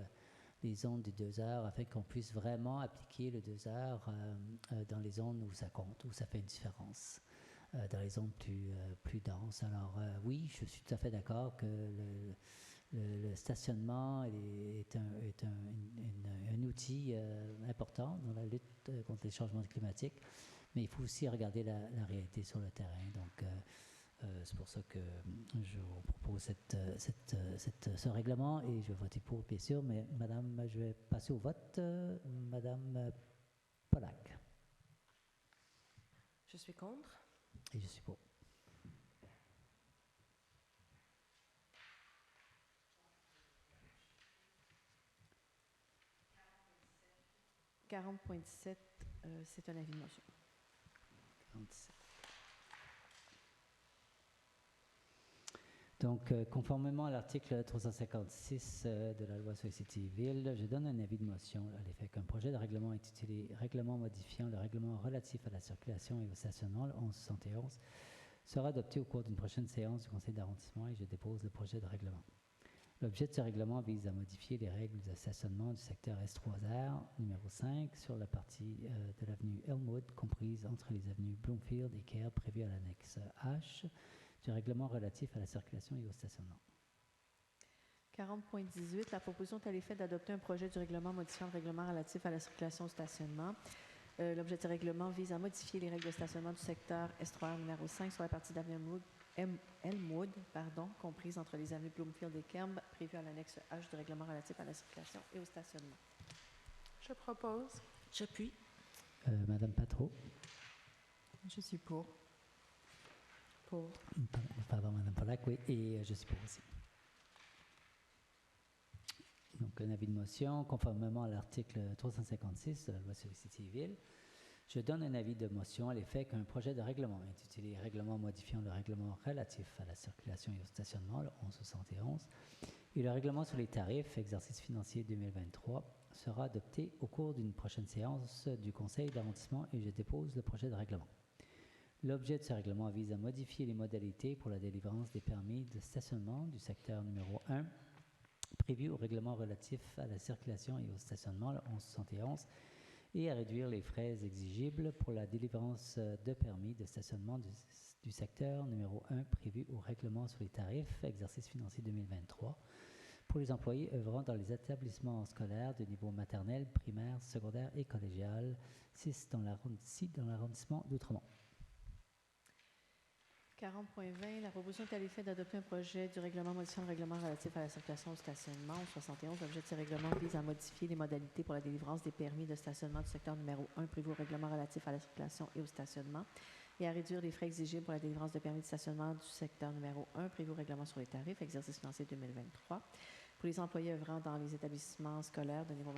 les zones de 2 heures afin qu'on puisse vraiment appliquer le 2 heures dans les zones où ça compte, où ça fait une différence, dans les zones plus denses. Alors, oui, je suis tout à fait d'accord que le stationnement est un outil important dans la lutte contre les changements climatiques, mais il faut aussi regarder la réalité sur le terrain. Donc, c'est pour ça que je vous propose ce règlement et je vais voter pour, bien sûr. Mais Madame, je vais passer au vote. Madame Pollack. Je suis contre. Et je suis pour. « 40.17, c'est un avis de motion. 47. Donc, conformément à l'article 356 de la loi sur les cités et villes, je donne un avis de motion à l'effet qu'un projet de règlement intitulé « Règlement modifiant le règlement relatif à la circulation et au stationnement » le 1171 sera adopté au cours d'une prochaine séance du conseil d'arrondissement et je dépose le projet de règlement. L'objet de ce règlement vise à modifier les règles de stationnement du secteur S3R numéro 5 sur la partie de l'avenue Elmwood comprise entre les avenues Bloomfield et Kerr prévues à l'annexe H du règlement relatif à la circulation et au stationnement. 40.18, la proposition est à l'effet d'adopter un projet du règlement modifiant le règlement relatif à la circulation et au stationnement. L'objet de ce règlement vise à modifier les règles de stationnement du secteur S3R numéro 5 sur la partie d'avenue Elmwood, comprise entre les avenues Bloomfield et Kerr prévues à l'annexe H du règlement relatif à la circulation et au stationnement. Je propose. J'appuie. Madame Patro. Je suis pour. Pardon, Madame Pollack, oui, et je suis pour aussi. Donc, un avis de motion, conformément à l'article 356 de la loi sur les cités et villes, Je donne un avis de motion à l'effet qu'un projet de règlement intitulé « Règlement modifiant le règlement relatif à la circulation et au stationnement », le 1171, et le règlement sur les tarifs, exercice financier 2023, sera adopté au cours d'une prochaine séance du Conseil d'arrondissement et je dépose le projet de règlement. L'objet de ce règlement vise à modifier les modalités pour la délivrance des permis de stationnement du secteur numéro 1 prévu au règlement relatif à la circulation et au stationnement, le 1171, et à réduire les frais exigibles pour la délivrance de permis de stationnement du secteur numéro 1 prévu au règlement sur les tarifs, exercice financier 2023, pour les employés œuvrant dans les établissements scolaires de niveau maternel, primaire, secondaire et collégial, 6 dans l'arrondissement d'Outremont. 40.20, la proposition est à l'effet d'adopter un projet du règlement modifiant le règlement relatif à la circulation au stationnement au 71. L'objet de ce règlement vise à modifier les modalités pour la délivrance des permis de stationnement du secteur numéro 1 prévu au règlement relatif à la circulation et au stationnement et à réduire les frais exigibles pour la délivrance de permis de stationnement du secteur numéro 1 prévu au règlement sur les tarifs, exercice financier 2023, pour les employés œuvrant dans les établissements scolaires de niveau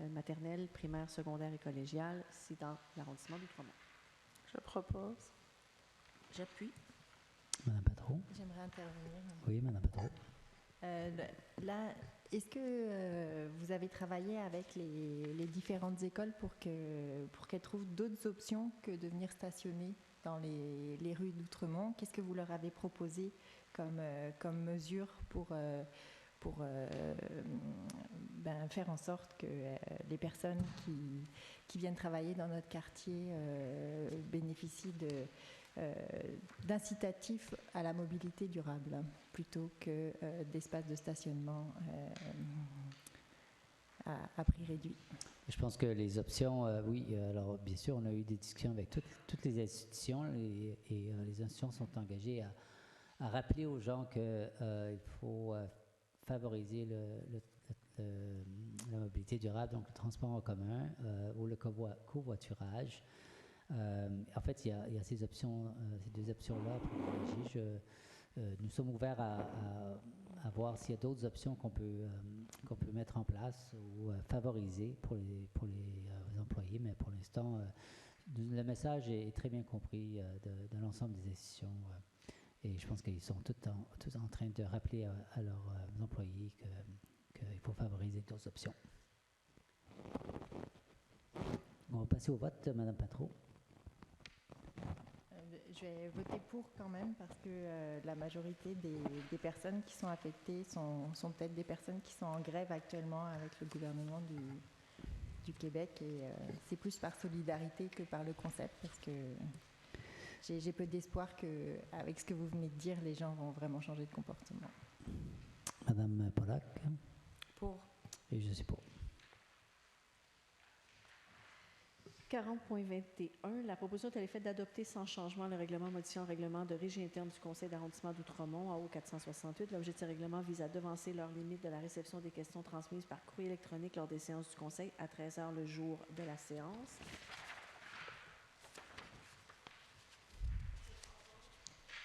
maternel, primaire, secondaire et collégial, ici dans l'arrondissement d'Outremont. Je propose. J'appuie. Madame Patron. J'aimerais intervenir. Oui, Madame Patron. Là, est-ce que vous avez travaillé avec les différentes écoles pour qu'elles trouvent d'autres options que de venir stationner dans les rues d'Outremont? Qu'est-ce que vous leur avez proposé comme mesure pour faire en sorte que les personnes qui viennent travailler dans notre quartier bénéficient d'incitatifs à la mobilité durable plutôt que d'espaces de stationnement à prix réduit? Je pense que les options, oui, alors bien sûr, on a eu des discussions avec toutes les institutions et les institutions sont engagées à rappeler aux gens qu'il faut favoriser la mobilité durable, donc le transport en commun ou le covoiturage. En fait, il y a ces deux options-là privilégiées. Nous sommes ouverts à voir s'il y a d'autres options qu'on peut mettre en place ou favoriser pour les employés, mais pour l'instant, le message est très bien compris de l'ensemble des institutions et je pense qu'ils sont tous en train de rappeler à leurs employés qu'il faut favoriser d'autres options. On va passer au vote, Madame Patron. Je vais voter pour quand même parce que la majorité des personnes qui sont affectées sont peut-être des personnes qui sont en grève actuellement avec le gouvernement du Québec et c'est plus par solidarité que par le concept parce que j'ai peu d'espoir qu'avec ce que vous venez de dire, les gens vont vraiment changer de comportement. Madame Pollack. Pour. Et je suis pour. 40.21, la proposition est à l'effet d'adopter sans changement le règlement modifiant le règlement de régie interne du Conseil d'arrondissement d'Outremont, AO 468. L'objet de ce règlement vise à devancer l'heure limite de la réception des questions transmises par courrier électronique lors des séances du Conseil à 13h le jour de la séance.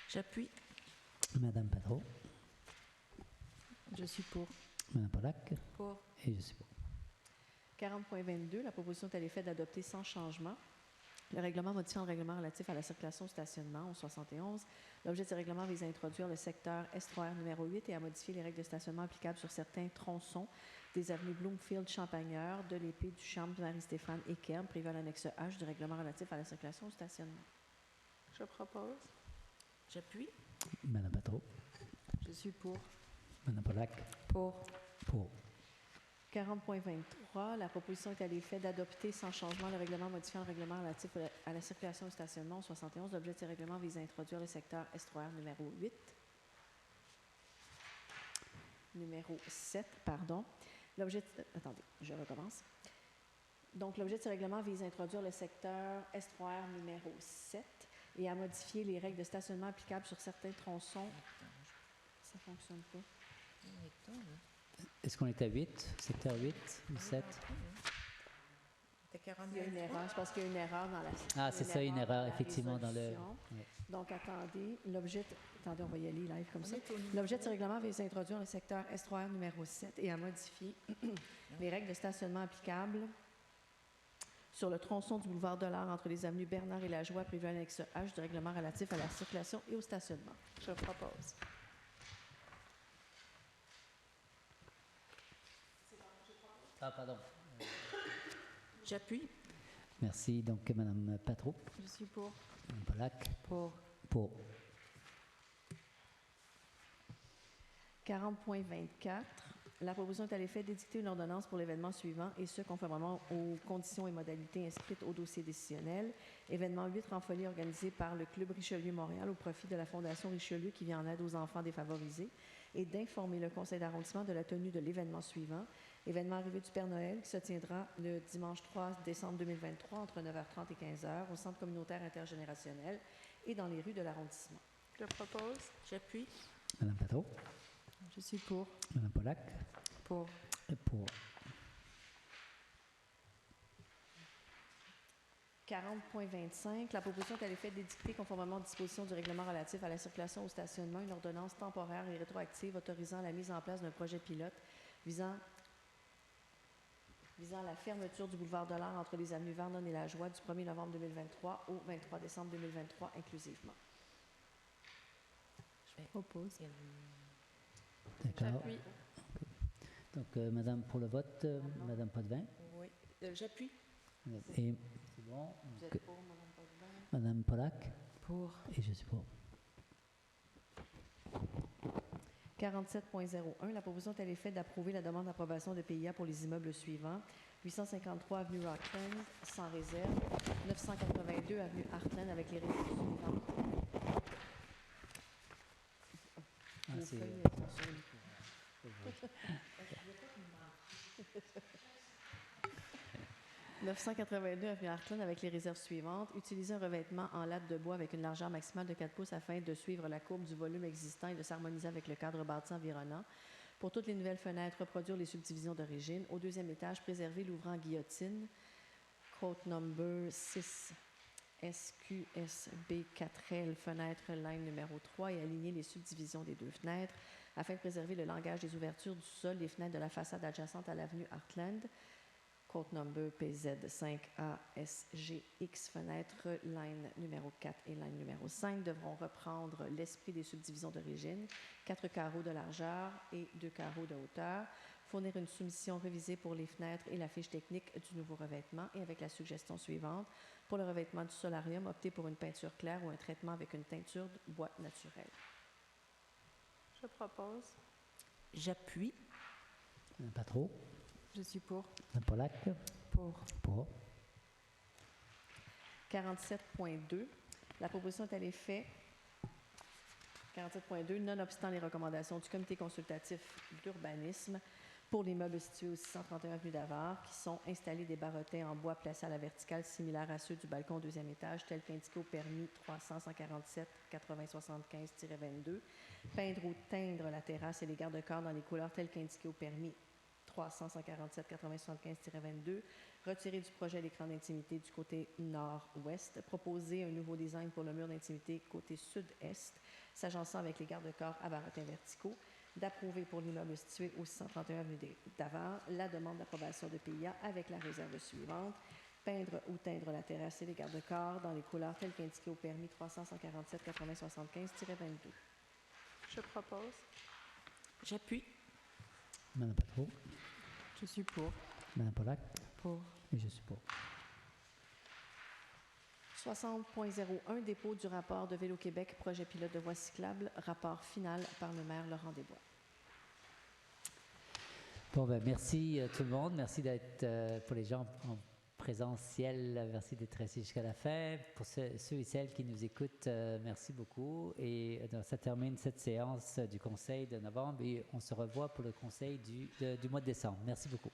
J'appuie. Madame Patron. Je suis pour. Madame Pollack. Pour. Et je suis pour. 40.22, la proposition est à l'effet d'adopter sans changement le règlement modifiant le règlement relatif à la circulation au stationnement au 71. L'objet de ce règlement vise à introduire le secteur estuaire numéro 8 et à modifier les règles de stationnement applicables sur certains tronçons des avenues Bloomfield, Champagneur, de l'Épée, du Charme, Marie-Stéphane et Kerb, prévu à l'annexe H du règlement relatif à la circulation au stationnement. Je propose. J'appuie. Madame Patron. Je suis pour. Madame Pollack. Pour. Pour. 40.23, la proposition est à l'effet d'adopter sans changement le règlement modifiant le règlement relatif à la circulation au stationnement au 71. L'objet de ce règlement vise à introduire le secteur estuaire numéro 8. Numéro 7, pardon. Attendez, je recommence. Donc, l'objet de ce règlement vise à introduire le secteur estuaire numéro 7 et à modifier les règles de stationnement applicables sur certains tronçons. Ça ne fonctionne pas. Est-ce qu'on est à 8, secteur 8 ou 7? Il y a une erreur, je pense qu'il y a une erreur dans la... Ah, c'est ça, une erreur, effectivement, dans le... Oui. Donc, attendez, on va y aller live comme ça. L'objet de ce règlement vise à introduire le secteur estuaire numéro 7 et à modifier les règles de stationnement applicables sur le tronçon du boulevard de l'Art entre les avenues Bernard et La Joie, prévu à l'annexe H du règlement relatif à la circulation et au stationnement. Je propose. Ah, pardon. J'appuie. Merci. Donc, Mme Patro. Je suis pour. Mme Pollack. Pour. Pour. 40.24. La proposition est à l'effet d'édicter une ordonnance pour l'événement suivant, et ce, conformément aux conditions et modalités inscrites au dossier décisionnel. Événement 8 Renfolie organisé par le Club Richelieu Montréal au profit de la Fondation Richelieu qui vient en aide aux enfants défavorisés, et d'informer le conseil d'arrondissement de la tenue de l'événement suivant. Événement arrivé du Père Noël qui se tiendra le dimanche 3 décembre 2023 entre 9h30 et 15h au Centre communautaire intergénérationnel et dans les rues de l'arrondissement. Je propose. J'appuie. Mme Patro. Je suis pour. Mme Pollack. Pour. Pour. 40.25. La proposition est à l'effet d'édicter, conformément aux dispositions du règlement relatif à la circulation au stationnement, une ordonnance temporaire et rétroactive autorisant la mise en place d'un projet pilote visant la fermeture du boulevard de l'Art entre les avenues Vernon et La Joie du 1er novembre 2023 au 23 décembre 2023 inclusivement. Je propose. D'accord. J'appuie. Donc, Madame pour le vote, Madame Potvin. Oui. J'appuie. Et c'est bon. Vous êtes Donc, pour, Mme Potvin? Madame Pollack. Pour. Et je suis pour. 47.01. La proposition est à l'effet d'approuver la demande d'approbation de PIA pour les immeubles suivants. 853 avenue Rockland, sans réserve. 982 avenue Heartland avec les réserves suivantes. Ah, Vos c'est- feuilles, « 982 avenue Heartland avec les réserves suivantes. Utiliser un revêtement en latte de bois avec une largeur maximale de 4 pouces afin de suivre la courbe du volume existant et de s'harmoniser avec le cadre bâti environnant. Pour toutes les nouvelles fenêtres, reproduire les subdivisions d'origine. Au deuxième étage, préserver l'ouvrant en guillotine. Quote number 6 SQSB4L, fenêtre line numéro 3, et aligner les subdivisions des deux fenêtres afin de préserver le langage des ouvertures du sol des fenêtres de la façade adjacente à l'avenue Heartland. Quote number PZ5ASGX, fenêtre line numéro 4 et line numéro 5 devront reprendre l'esprit des subdivisions d'origine, 4 carreaux de largeur et 2 carreaux de hauteur. Fournir une soumission révisée pour les fenêtres et la fiche technique du nouveau revêtement et avec la suggestion suivante. Pour le revêtement du solarium, opter pour une peinture claire ou un traitement avec une teinture de bois naturel. Je propose. J'appuie. Madame Patro. Je suis pour. Madame Pollack. Pour. Pour. 47.2. La proposition est à l'effet. 47.2. Nonobstant les recommandations du comité consultatif d'urbanisme pour les meubles situés au 631 avenue d'Avard, qui sont installés des barottins en bois placés à la verticale similaires à ceux du balcon au deuxième étage, tels qu'indiqués au permis 300-147-8075-22. Peindre ou teindre la terrasse et les garde-corps dans les couleurs telles qu'indiquées au permis 300-147-8075-22. Retirer du projet l'écran d'intimité du côté nord-ouest. Proposer un nouveau design pour le mur d'intimité côté sud-est, s'agençant avec les garde-corps à barottins verticaux. D'approuver pour l'immeuble situé au 631 avenue d'Avard la demande d'approbation de PIA avec la réserve suivante. Peindre ou teindre la terrasse et les garde-corps dans les couleurs telles qu'indiquées au permis 300-147-8075-22. Je propose. J'appuie. Madame Patro. Je suis pour. Madame Pollack. Pour. Et je suis pour. 60.01, dépôt du rapport de Vélo-Québec, projet pilote de voies cyclables, rapport final par le maire Laurent Desbois. Bon, ben, merci tout le monde. Merci d'être, pour les gens en présentiel, merci d'être restés jusqu'à la fin. Pour ceux et celles qui nous écoutent, merci beaucoup. Et ça termine cette séance du Conseil de novembre et on se revoit pour le Conseil du mois de décembre. Merci beaucoup.